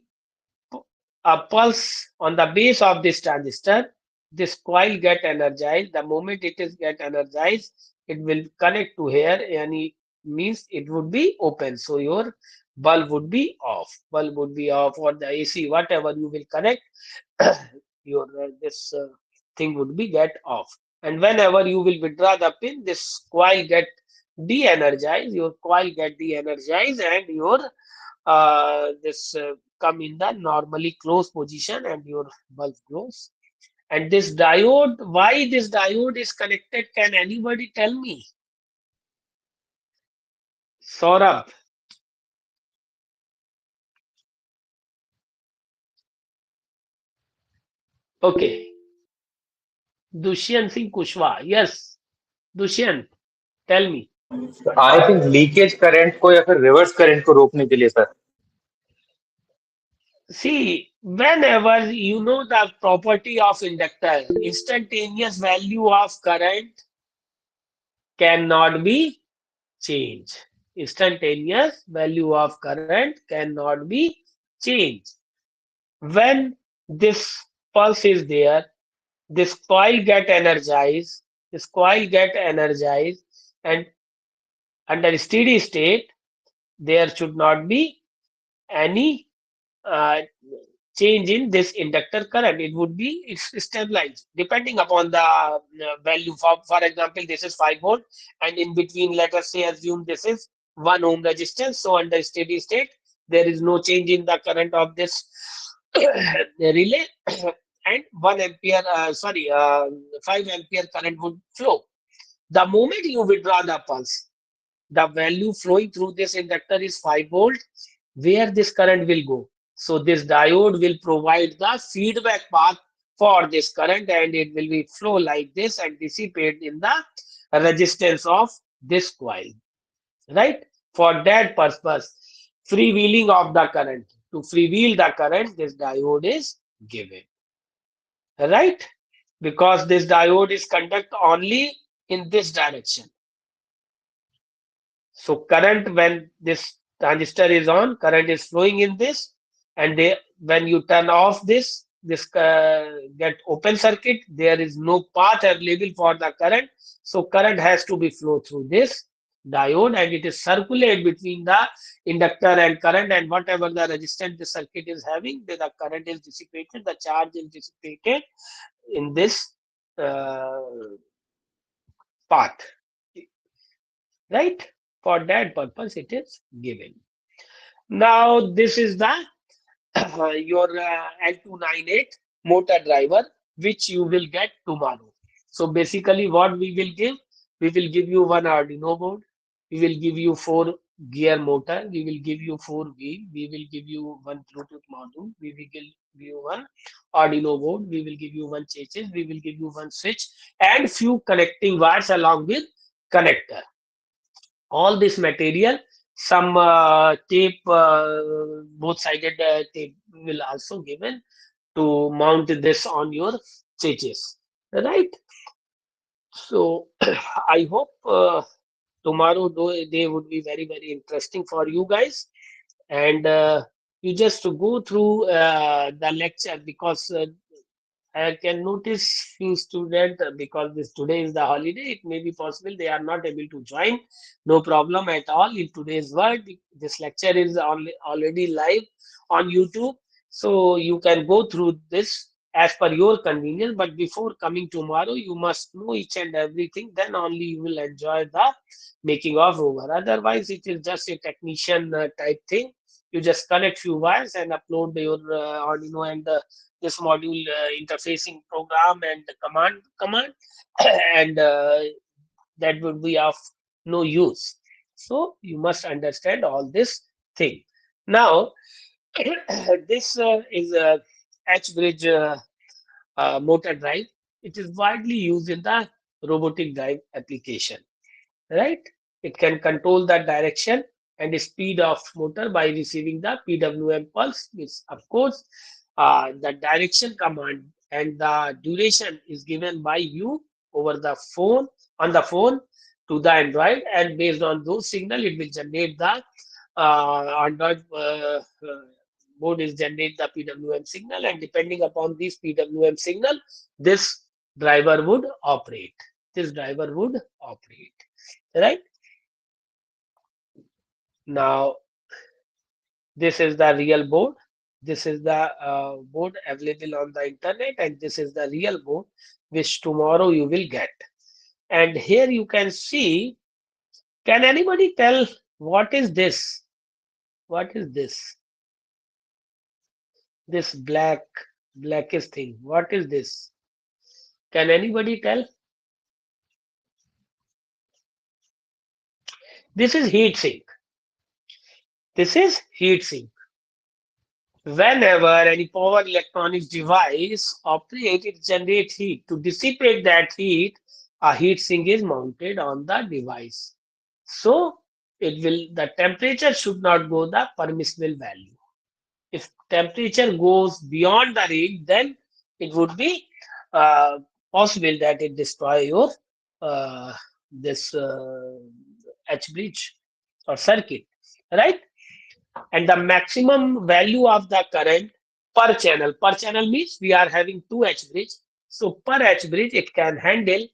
a pulse on the base of this transistor, this coil get energized. The moment it is get energized, it will connect to here, and it means it would be open. So your bulb would be off. Bulb would be off, or the AC, whatever you will connect, your this thing would be get off. And whenever you will withdraw the pin, this coil get de-energized. Your coil get de-energized, and your this come in the normally closed position, and your bulb glows. And this diode, why this diode is connected? Can anybody tell me? Saurabh. Okay. Dushyant Singh Kushwaha. Yes. Dushyant, tell me. I think leakage current को या फिर reverse current को रोकने के लिए sir. See, whenever you know the property of inductor, instantaneous value of current cannot be changed. Instantaneous value of current cannot be changed. When this pulse is there, this coil get energized, and under steady state, there should not be any uh, change in this inductor current. It would be it's stabilized depending upon the value. For example, this is 5 volt, and in between, let us say, assume this is 1 ohm resistance. So under steady state, there is no change in the current of this relay, and 1 ampere, 5 ampere current would flow. The moment you withdraw the pulse, the value flowing through this inductor is 5 volt, where this current will go. So this diode will provide the feedback path for this current, and it will be flow like this and dissipate in the resistance of this coil, right? For that purpose, freewheeling of the current. To freewheel the current, this diode is given, right? Because this diode is conduct only in this direction. So current, when this transistor is on, current is flowing in this, and when you turn off this get open circuit, there is no path available for the current. So current has to be flow through this diode, and it is circulate between the inductor and current, and whatever the resistance the circuit is having, the current is dissipated, the charge is dissipated in this uh, path, right? For that purpose, it is given. Now, this is the your L298 motor driver, which you will get tomorrow. So basically, what we will give you one Arduino board, we will give you 4 gear motor, we will give you 4 wheel, we will give you one Bluetooth module, we will give you one Arduino board, we will give you one chassis, we will give you one switch, and few connecting wires along with connector. All this material, some tape, both sided tape will also given to mount this on your churches, right? So I hope tomorrow day would be very interesting for you guys, and you just to go through the lecture, because I can notice few students, because this today is the holiday. It may be possible they are not able to join. No problem at all. In today's world, this lecture is already live on YouTube, so you can go through this as per your convenience. But before coming tomorrow, you must know each and everything. Then only you will enjoy the making of rover. Otherwise, it is just a technician type thing. You just connect few wires and upload your Arduino and this module interfacing program and the command and that would be of no use. So you must understand all this thing. Now this is a H bridge motor drive. It is widely used in the robotic drive application, right? It can control the direction and the speed of motor by receiving the PWM pulse, which of course the direction command and the duration is given by you over the phone, on the phone, to the Android, and based on those signal it will generate the Android board is generate the PWM signal, and depending upon this PWM signal, this driver would operate. This driver would operate, right? Now this is the real board. This is the board available on the internet, and this is the real board which tomorrow you will get. And here you can see, can anybody tell what is this? What is this? This blackish thing. What is this? Can anybody tell? This is heat sink. This is heat sink. Whenever any power electronics device operates, it generates heat. To dissipate that heat, a heat sink is mounted on the device. So the temperature should not go the permissible value. If temperature goes beyond the range, then it would be uh, possible that it destroy your uh, this H bridge or circuit, right? And the maximum value of the current per channel. Per channel means we are having two H bridge. So per H bridge, it can handle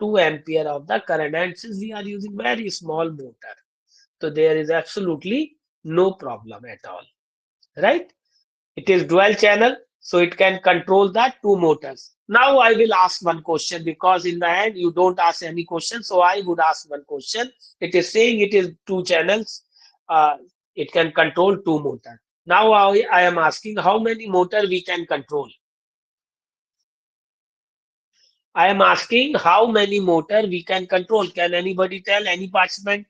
2 ampere of the current. And since we are using very small motor, so there is absolutely no problem at all, right? It is dual channel, so it can control the two motors. Now I will ask one question because in the end you don't ask any question. So I would ask one question. It is saying it is two channels. Uh, it can control two motors. Now I am asking how many motor we can control. I am asking how many motor we can control. Can anybody tell, any participant?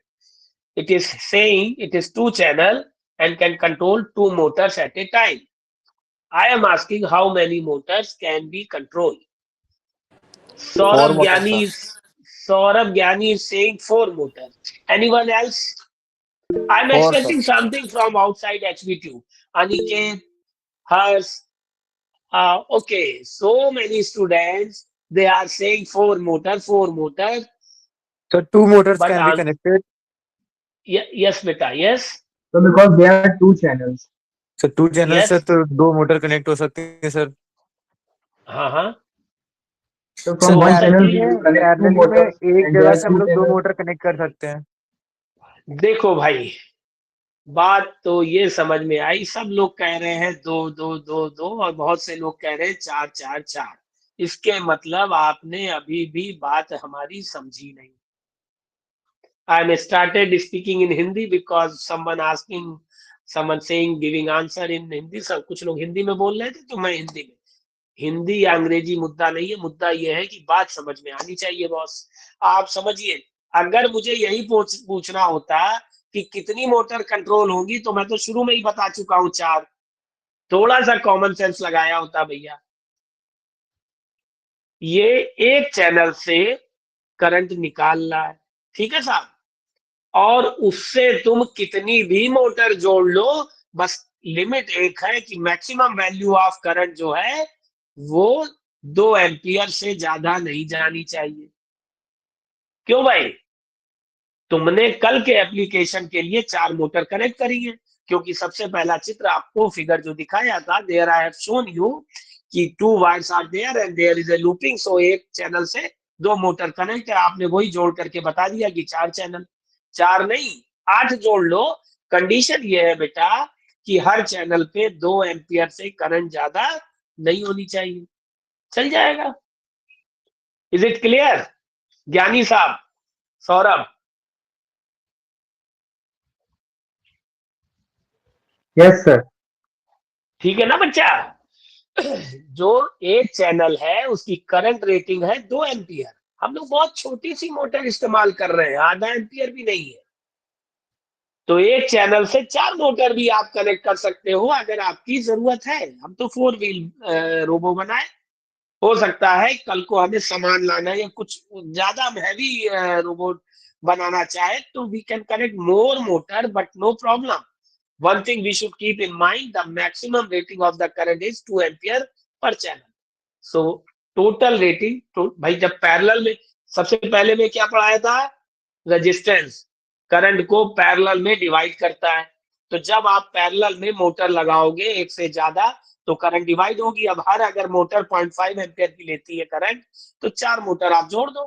It is saying it is two channel and can control two motors at a time. I am asking how many motors can be controlled. Four Saurabh motors, Gyani sir. is Saurabh Gyani is saying four motors. Anyone else? I'm Four, sir. expecting something from outside HBTU. Aniket, Hers. Okay, so many students they are saying four motor. So two motors But can be connected. yes, beta, yes, So because there are two channels. So two channel से yes, तो दो motor connect हो सकती है sir. हाँ. So sir from हो one channel parallelly सकती we है. will में connect two पैरेलली में motors एक and there जगह are से हम two लोग दो channels. मोटर कनेक्ट कर सकते हैं. देखो भाई, बात तो ये समझ में आई. सब लोग कह रहे हैं दो दो दो दो और बहुत से लोग कह रहे हैं चार चार चार. इसके मतलब आपने अभी भी बात हमारी समझी नहीं. I am started speaking in Hindi because someone saying giving answer in Hindi. सब कुछ लोग हिंदी में बोल रहे थे तो मैं हिंदी में. हिंदी या अंग्रेजी मुद्दा नहीं है. मुद्दा यह है कि बात समझ में आनी चाहिए बॉस. आप समझिए, अगर मुझे यही पूछना होता कि कितनी मोटर कंट्रोल होगी तो मैं तो शुरू में ही बता चुका हूं चार. थोड़ा सा कॉमन सेंस लगाया होता भैया. ये एक चैनल से करंट निकाल रहा है, ठीक है साहब, और उससे तुम कितनी भी मोटर जोड़ लो, बस लिमिट एक है कि मैक्सिमम वैल्यू ऑफ करंट जो है वो 2 एम्पियर से ज्यादा नहीं जानी चाहिए. क्यों भाई? तुमने कल के एप्लीकेशन के लिए चार मोटर कनेक्ट करी है, क्योंकि सबसे पहला चित्र आपको फिगर जो दिखाया था, there I have shown you कि two wires are there and there is a looping. So एक चैनल से दो मोटर कनेक्ट है. आपने वही जोड़ करके बता दिया कि चार चैनल. चार नहीं, 8 जोड़ लो. कंडीशन ये है बेटा कि हर चैनल पे 2 एम्पियर से करंट ज्यादा नहीं होनी चाहिए. चल जाएगा. इज इट क्लियर ज्ञानी साहब? Saurabh, Yes sir. ठीक है ना बच्चा? जो एक चैनल है उसकी करंट रेटिंग है 2 एम्पियर. हम लोग बहुत छोटी सी मोटर इस्तेमाल कर रहे हैं, आधा एम्पियर भी नहीं है. तो एक चैनल से चार मोटर भी आप कनेक्ट कर सकते हो अगर आपकी जरूरत है. हम तो 4 व्हील रोबो बनाए. हो सकता है कल को हमें सामान लाना या कुछ ज्यादा हैवी रोबोट बनाना चाहे तो we can connect more motor, but no problem. One thing we should keep in mind, the maximum rating of the current is 2 ampere per channel. So total rating तो भाई जब पैरेलल में, सबसे पहले में क्या पढ़ाया था? रेजिस्टेंस करंट को पैरेलल में डिवाइड करता है. तो जब आप पैरेलल में मोटर लगाओगे एक से ज्यादा तो करंट डिवाइड होगी. अब हर अगर मोटर 0.5 एम्पियर की लेती है करंट तो चार मोटर आप जोड़ दो.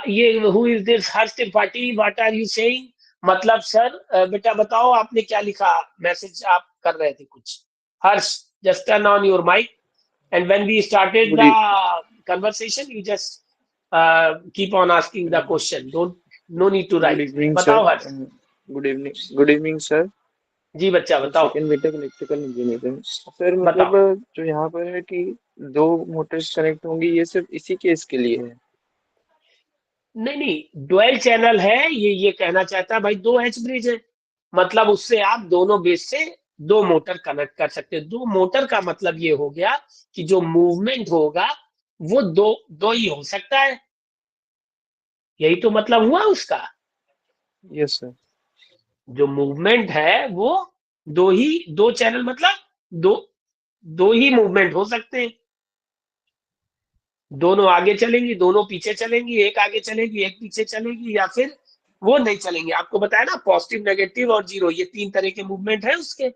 ये who is this Harsh Tripathi, what are you saying? मतलब सर बेटा बताओ आपने क्या लिखा? मैसेज आप कर रहे थे कुछ. Harsh, just turn on your mike and when we started Good, the e- conversation you just keep on asking the question. Don't, no need to good right. evening, sir. बताओ हर्ष. Good evening. Good evening, sir. जी बच्चा और बताओ. Second BTech electrical engineering. Sir बताओ. मतलब जो यहाँ पर है कि दो मोटर्स कनेक्ट होंगी, ये सिर्फ इसी केस के लिए है. नहीं नहीं, डुअल चैनल है ये कहना चाहता है भाई. दो एच ब्रिज है, मतलब उससे आप दोनों बेस से दो मोटर कनेक्ट कर सकते हैं. दो मोटर का मतलब ये हो गया कि जो मूवमेंट होगा वो दो दो ही हो सकता है. यही तो मतलब हुआ उसका. Yes sir. जो मूवमेंट है वो दो चैनल मतलब दो दो ही मूवमेंट हो सकते हैं. दोनों आगे चलेंगी, दोनों पीछे चलेंगी, एक आगे चलेगी एक पीछे चलेगी, या फिर वो नहीं चलेंगी। आपको बताया ना, पॉजिटिव, नेगेटिव और जीरो, ये 3 तरह के मूवमेंट है उसके।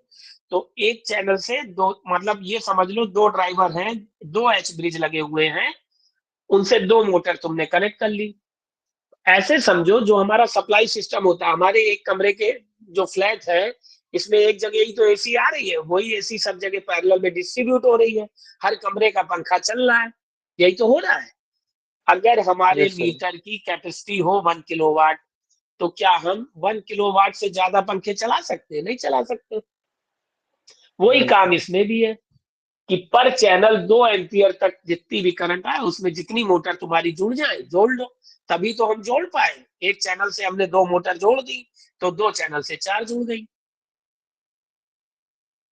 तो एक चैनल से दो, मतलब ये समझ लो 2 ड्राइवर हैं, 2 एच ब्रिज लगे हुए हैं, उनसे 2 मोटर तुमने कनेक्ट कर ली। ऐसे समझो जो हमारा सप्लाई सिस्टम होता है, हमारे एक कमरे के जो फ्लैट है, इसमें एक जगह ही तो एसी आ रही है, वही एसी सब जगह पैरेलल में डिस्ट्रीब्यूट हो रही है, हर कमरे का पंखा चल रहा है, यही तो हो रहा है। अगर हमारे यस सर। मीटर की कैपेसिटी हो 1 किलोवाट, तो क्या हम 1 किलोवाट से ज्यादा पंखे चला सकते हैं? नहीं चला सकते। वही नहीं काम सर। इसमें भी है कि पर चैनल 2 एम्पियर तक जितनी भी करंट आए, उसमें जितनी मोटर तुम्हारी जुड़ जाए जोड़ लो। तभी तो हम जोड़ पाए। एक चैनल से हमने 2 मोटर जोड़ दी, तो 2 चैनल से 4 जुड़ गई।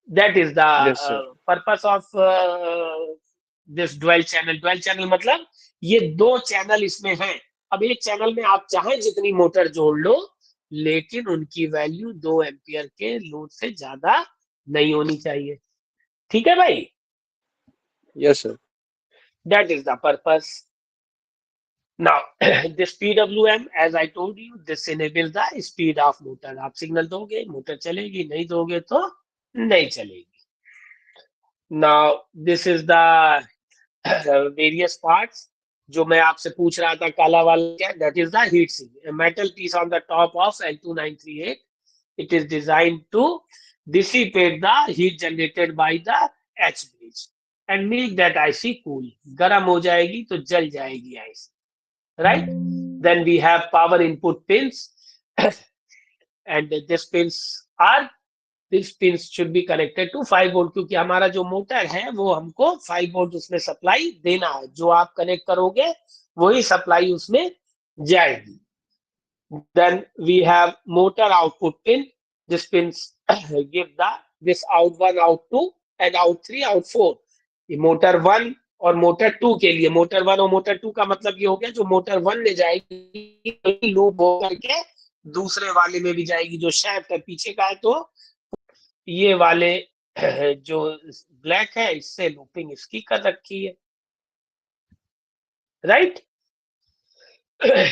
That is the yes sir. Purpose of this dual channel. Dual channel मतलब ये 2 चैनल इसमें हैं। अब एक चैनल में आप चाहे जितनी मोटर जोड़ लो, लेकिन उनकी वैल्यू 2 एम्पियर के लोड से ज्यादा नहीं होनी चाहिए। ठीक है भाई? Yes sir. That is the purpose. Now, this PWM, as I told you, this enables the speed of motor. आप सिग्नल दोगे, मोटर चलेगी, नहीं दोगे तो नहीं चलेगी. Now, this is the various parts जो मैं आपसे पूछ रहा था, काला वाला क्या? That is the heat sink, a metal piece on the top of L2938. It is designed to dissipate the heat generated by the H bridge and make that IC cool. गर्म हो जाएगी तो जल जाएगी IC. Right? Then we have power input pins, and these pins should be connected to 5 volt, क्योंकि हमारा जो motor है वो हमको 5 वोल्ट उसमें सप्लाई देना है। जो आप कनेक्ट करोगे वही सप्लाई उसमें जाएगी। Then we have motor output pin. This pins give this out 1, out 2, and out 3, out 4. ये मोटर 1 और मोटर 2 के लिए, मोटर 1 और मोटर 2 का मतलब ये हो गया, जो मोटर 1 में जाएगी लूप हो करके दूसरे वाले में भी जाएगी। जो शाफ्ट है पीछे का है, तो ये वाले जो ब्लैक है इससे लूपिंग इसकी कर रखी है। राइट?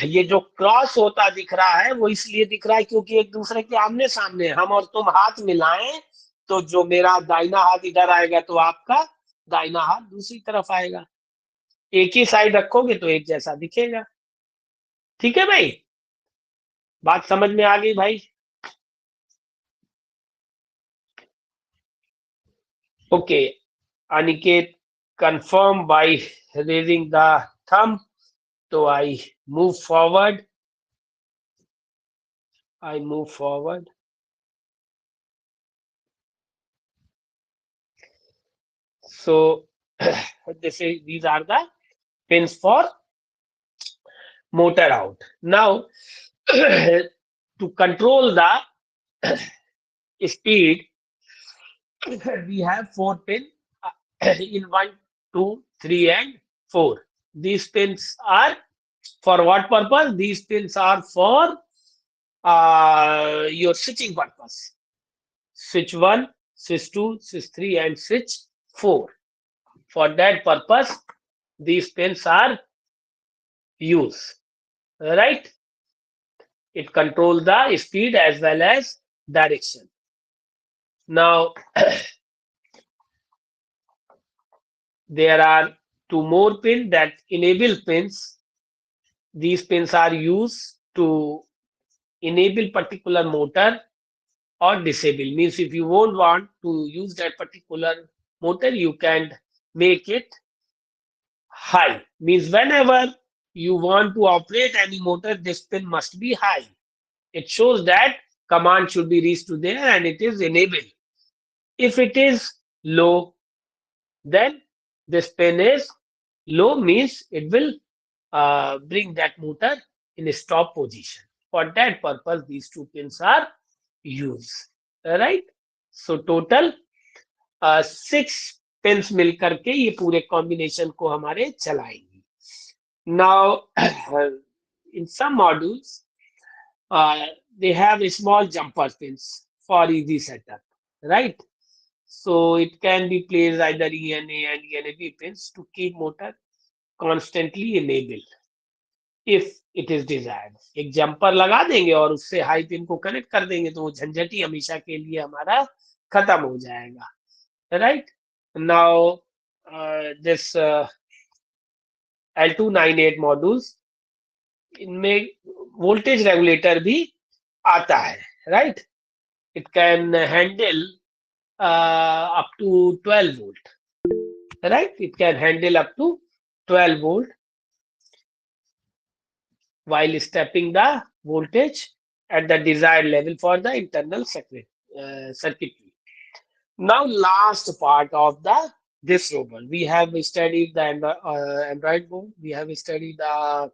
ये जो क्रॉस होता दिख रहा है वो इसलिए दिख रहा है क्योंकि एक दूसरे के आमने सामने हम और तुम हाथ मिलाएं, तो जो मेरा दाहिना हाथ इधर आएगा तो आपका दाहिना हाथ दूसरी तरफ आएगा। एक ही साइड रखोगे तो एक जैसा दिखेगा। ठीक है भाई? बात समझ में आ गई भाई? Okay, Aniket confirm by raising the thumb, तो I move forward. So these are the pins for motor out. Now, to control the speed, we have 4 pins in 1, 2, 3, and 4. These pins are for what purpose? These pins are for your switching purpose. Switch 1, switch 2, switch 3, and switch 4. For that purpose, these pins are used. Right? It controls the speed as well as direction. Now, there are 2 more pins that enable pins. These pins are used to enable particular motor or disable. Means if you won't want to use that particular motor, you can make it high. Means whenever you want to operate any motor, this pin must be high. It shows that command should be reached to there and it is enabled. If it is low, then this pin is low, means it will bring that motor in a stop position. For that purpose, these 2 pins are used. Right? So total 6 pins मिल करके ये पूरे combination को हमारे चलाएंगे. Now, in some modules, they have a small jumper pins for easy setup, right? So it can be placed either ENA and ENAB pins to keep motor constantly enable if it is desired. एक jumper लगा देंगे और उससे high pin को connect कर देंगे तो वो झंझट ही हमेशा के लिए हमारा खत्म हो जाएगा, right? Now this L298 modules, इनमें वोल्टेज रेगुलेटर भी आता है, right? It can handle up to 12 volt, right? It can handle up to 12 volt while stepping the voltage at the desired level for the internal circuitry. Now, last part of this robot, we have studied the Android board, we have studied the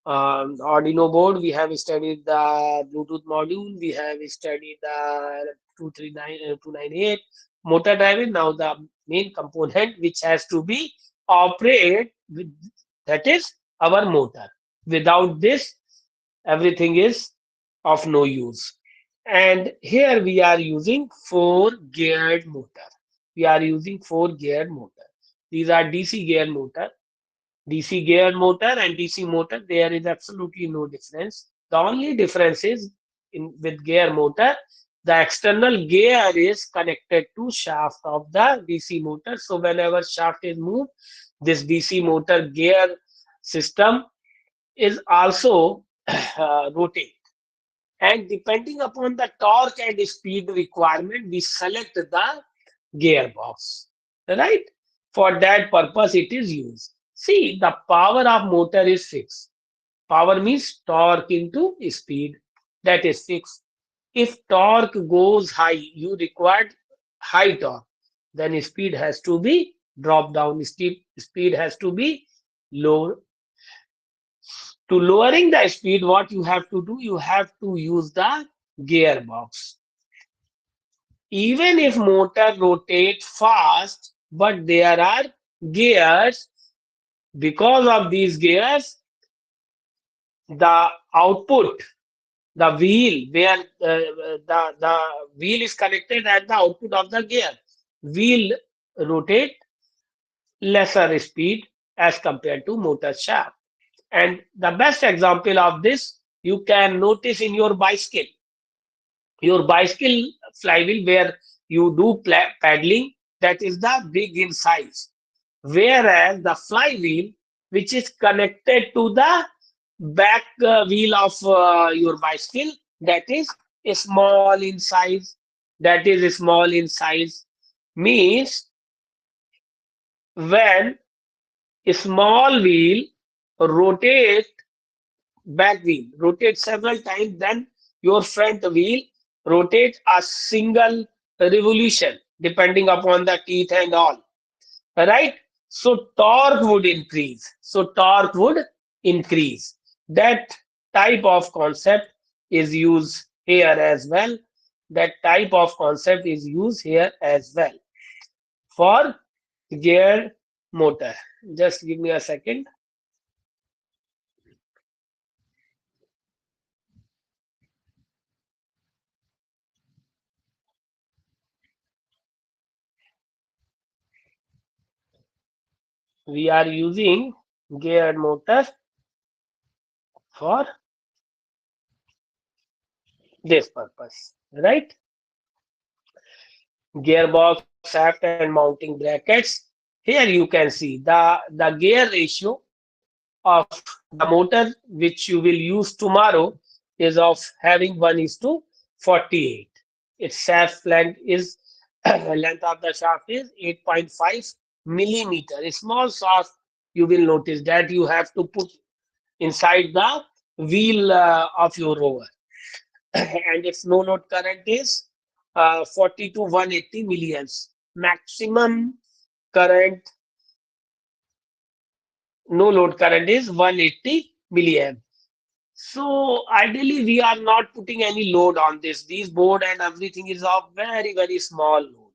Arduino board, we have studied the Bluetooth module, we have studied the 298 motor driving. Now the main component which has to be operated with, that is our motor. Without this, everything is of no use. And here we are using 4-geared motor. We are using 4-geared motor. These are DC gear motor. DC gear motor and DC motor, there is absolutely no difference. The only difference is with gear motor, the external gear is connected to shaft of the DC motor. So whenever shaft is moved, this DC motor gear system is also rotate. And depending upon the torque and speed requirement, we select the gearbox, right? For that purpose, it is used. See, the power of motor is fixed. Power means torque into speed. That is fixed. If torque goes high, you require high torque. Then speed has to be dropped down. Speed has to be low. To lowering the speed, what you have to do? You have to use the gearbox. Even if motor rotates fast, but there are gears, because of these gears, the output, the wheel, where the wheel is connected at the output of the gear, will rotate lesser speed as compared to motor shaft. And the best example of this, you can notice in your bicycle flywheel where you do paddling, that is the big in size. Whereas the flywheel, which is connected to the back wheel of your bicycle, that is small in size. That is small in size. Means when a small wheel rotate, back wheel rotate several times, then your front wheel rotate a single revolution depending upon the teeth and all, right? So torque would increase. That type of concept is used here as well. For gear motor. Just give me a second. We are using gear motor for this purpose, right? Gearbox, shaft, and mounting brackets. Here you can see the gear ratio of the motor which you will use tomorrow is of having 1:48. Its shaft length is length of the shaft is 8.5 millimeter. A small shaft, you will notice that you have to put inside the wheel of your rover. And its no load current is 40 to 180 milliamps. Maximum current, no load current is 180 milliamp. So ideally, we are not putting any load on this. These board and everything is of very, very small load.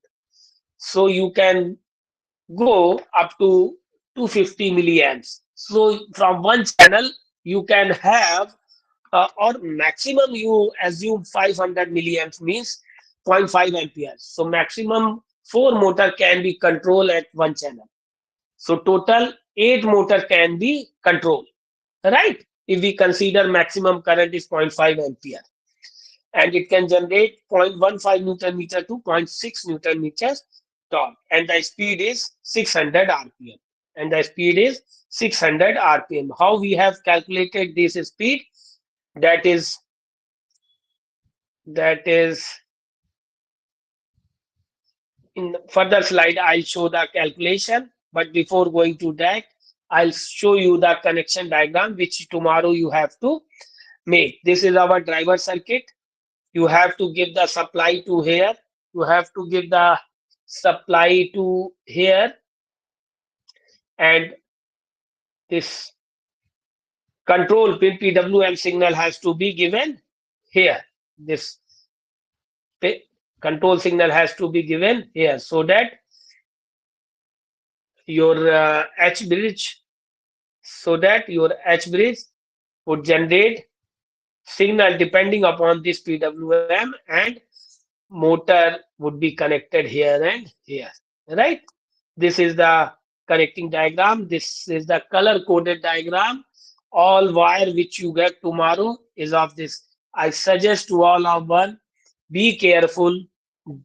So you can go up to 250 milliamps. So from one channel, you can have, or maximum you assume 500 milliamps means 0.5 amperes. So maximum 4 motor can be controlled at one channel. So total 8 motor can be controlled, right? If we consider maximum current is 0.5 ampere, and it can generate 0.15 Newton meter to 0.6 Newton meters torque, and the speed is 600 rpm. And the speed is 600 rpm. How we have calculated this speed? That is that is in further slide. I'll show the calculation, but before going to that, I'll show you the connection diagram which tomorrow you have to make. This is our driver circuit. You have to give the supply to here, you have to give the supply to here, and this control pin PWM signal has to be given here. This control signal has to be given here, so that your H bridge, would generate signal depending upon this PWM, and motor would be connected here and here, right? This is the connecting diagram. This is the color coded diagram. All wire which you get tomorrow is of this. I suggest to all of one, be careful.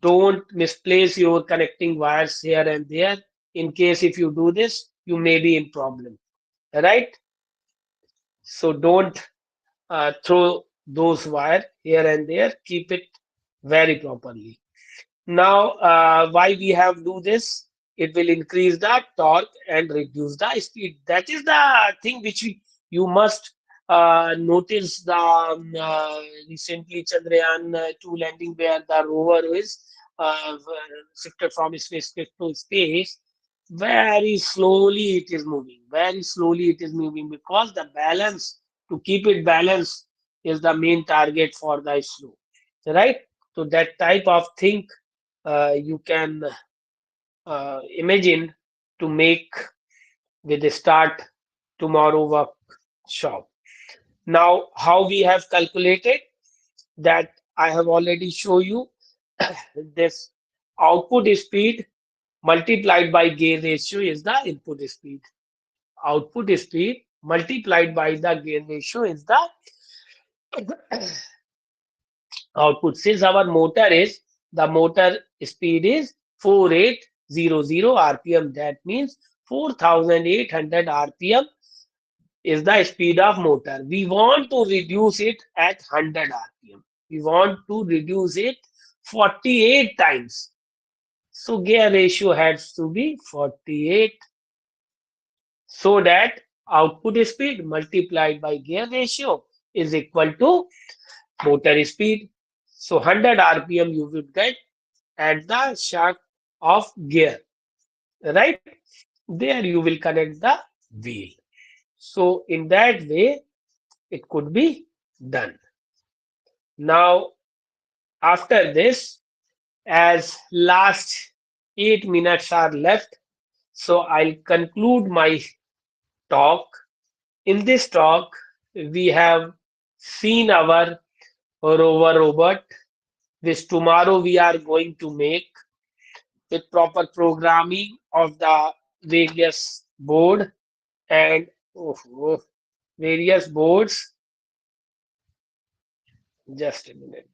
Don't misplace your connecting wires here and there. In case if you do this, you may be in problem, right? So don't throw those wire here and there. Keep it very properly. Now, why we have do this? It will increase the torque and reduce the speed. That is the thing which you must notice. The recently Chandrayaan 2 landing, where the rover is shifted from spacecraft to space. Very slowly it is moving. Very slowly it is moving, because the balance, to keep it balanced, is the main target for the slow, right? So that type of thing you can imagine to make with the start tomorrow workshop. Now, how we have calculated that, I have already shown you. This output speed multiplied by gain ratio is the input speed. Output speed multiplied by the gain ratio is the output. Since our motor is, the motor speed is 4800 rpm, that means 4800 rpm is the speed of motor. We want to reduce it at 100 rpm. We want to reduce it 48 times. So gear ratio has to be 48, so that output speed multiplied by gear ratio is equal to motor speed. So 100 rpm you will get at the shaft of gear, right? There you will connect the wheel. So in that way it could be done. Now, after this, as last 8 minutes are left, so I'll conclude my talk. In this talk, we have seen our rover robot, which tomorrow we are going to make with proper programming of the various board and various boards. Just a minute.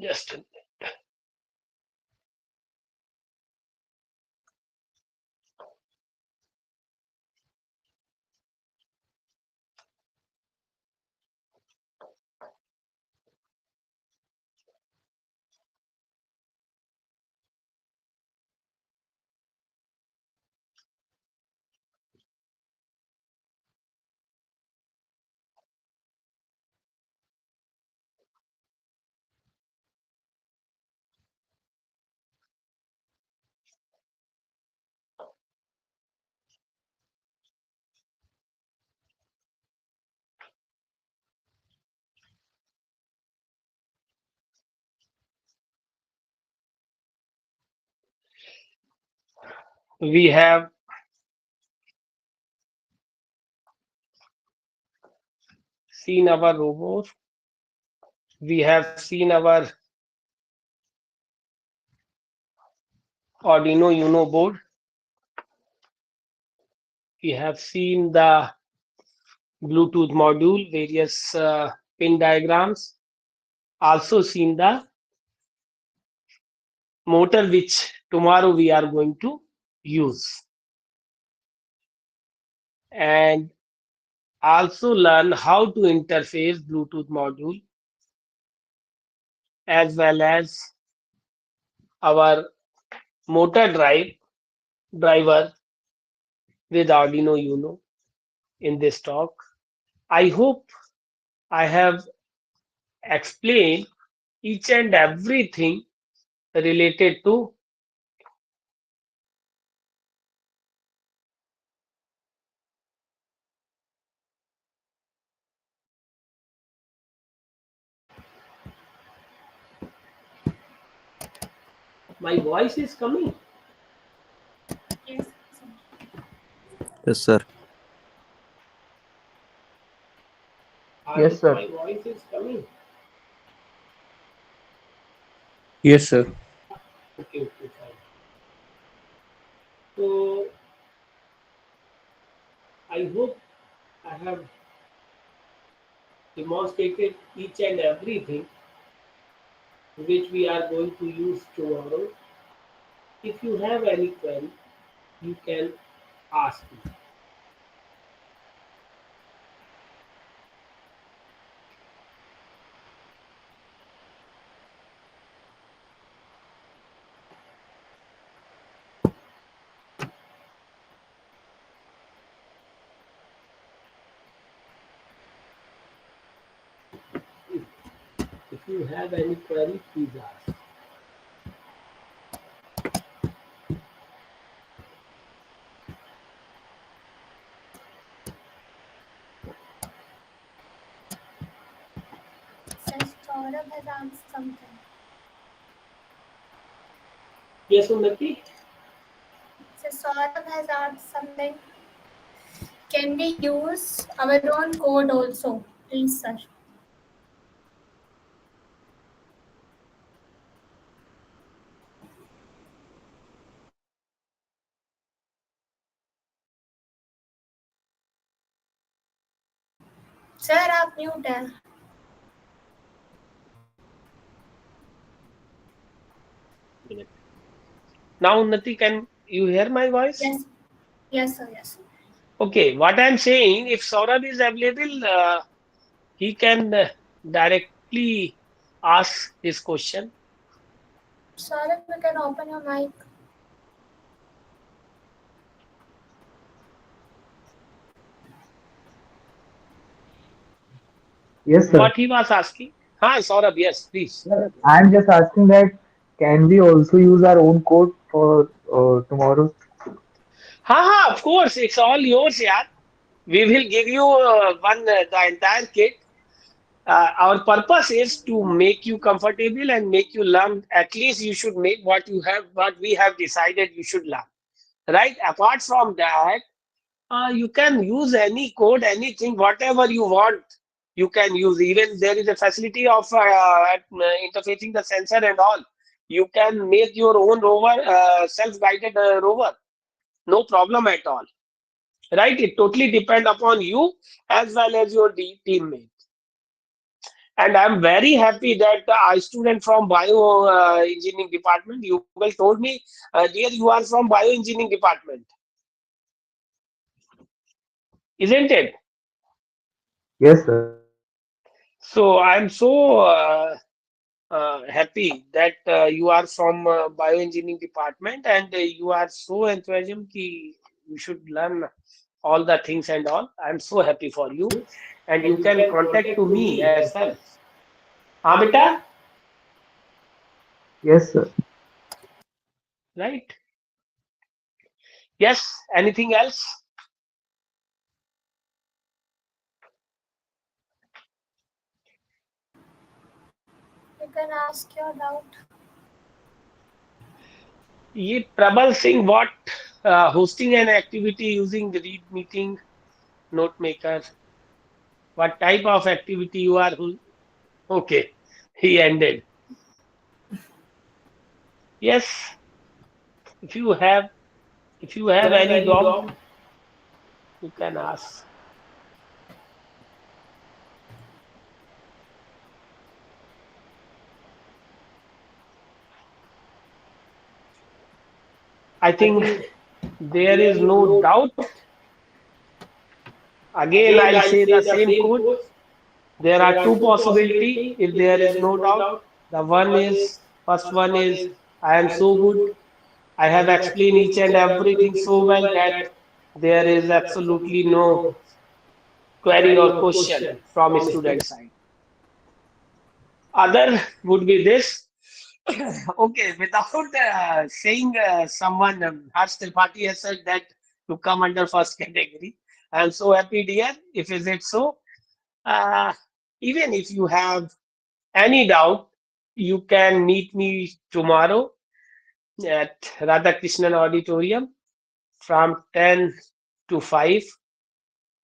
Just a minute. we have seen our robot, we have seen our Arduino Uno board, we have seen the Bluetooth module, various pin diagrams, also seen the motor which tomorrow we are going to use, and also learn how to interface Bluetooth module as well as our motor driver with Arduino Uno in this talk. I hope I have explained each and everything related to my voice is coming. Yes. Yes, sir. I Yes, hope sir. my voice is coming. Yes, sir. Okay, okay, fine. So I hope I have demonstrated each and everything which we are going to use tomorrow. If you have any query, you can ask me. If you have any query, please ask. Since Saurabh has asked something. Yes, Unnati? Since Saurabh has asked something, can we use our own code also, please, sir? Sir आप mute है Now, Unnati, can you hear my voice? Yes. Yes, sir. Yes. Okay, what I'm saying, if Saurabh is available, he can directly ask his question. Saurabh, you can open your mic. Yes, sir. What he was asking? Hi, Saurabh, yes, please. Sir, I'm just asking that can we also use our own code for tomorrow? Of course, it's all yours, yeah. We will give you the entire kit. Our purpose is to make you comfortable and make you learn. At least you should make what we have decided you should learn. Right? Apart from that, you can use any code, anything, whatever you want. You can use. Even there is a facility of interfacing the sensor and all. You can make your own rover, self-guided rover. No problem at all. Right? It totally depends upon you as well as your teammate. And I'm very happy that a student from bio engineering department, Yugal, told me, dear, you are from bio engineering department, isn't it? Yes, sir. So I'm so happy that you are from bioengineering department and you are so enthusiastic ki you should learn all the things and all. I'm so happy for you, and you can contact to me as well. हाँ बेटा, Yes, sir. right? Yes. Anything else? You can ask your doubt. ये प्रबल Singh what Hosting an activity using the read meeting, note maker. What type of activity you are? Okay, he ended. Yes, if you have any doubt, you can ask. I think there is no doubt. Again, I'll say the same quote. There are two possibilities if there is no doubt. First one is, I am so good. I have explained each and everything so well that there is absolutely no query or question from a student side. Other would be this. Okay, without saying someone, Harsh Tripathi has said that to come under first category. I am so happy, dear. If is it so, uh, even if you have any doubt, you can meet me tomorrow at Radhakrishnan Auditorium from 10 to 5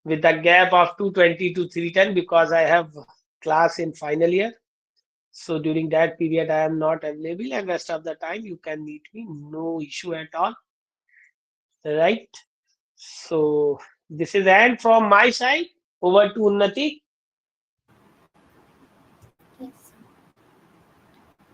with a gap of 2:20 to 3:10 because I have class in final year. So during that period, I am not available, and rest of the time you can meet me, no issue at all. Right? So this is end from my side. Over to Unnati. Yes.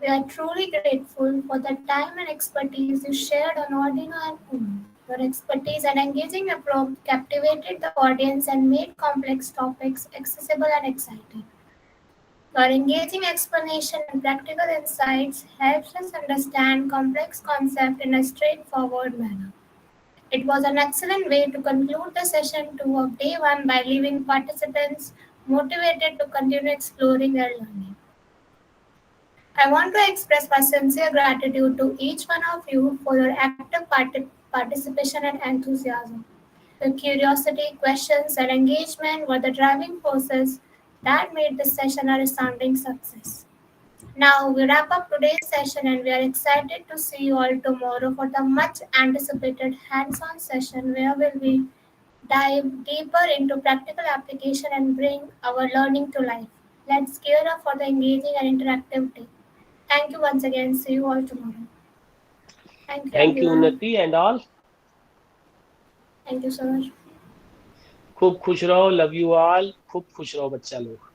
We are truly grateful for the time and expertise you shared on Arduino and Uno. Your expertise and engaging approach captivated the audience and made complex topics accessible and exciting. Your engaging explanation and practical insights helps us understand complex concepts in a straightforward manner. It was an excellent way to conclude the session 2 of day 1 by leaving participants motivated to continue exploring their learning. I want to express my sincere gratitude to each one of you for your active participation and enthusiasm. Your curiosity, questions, and engagement were the driving forces that made this session a resounding success. Now we wrap up today's session and we are excited to see you all tomorrow for the much anticipated hands-on session where we will dive deeper into practical application and bring our learning to life. Let's gear up for the engaging and interactive day. Thank you once again. See you all tomorrow. Thank you Thank you, everyone. Unnati, and all. Thank you so much. खूब खुश रहो. Love you all. खूब खुश रहो बच्चा लोग.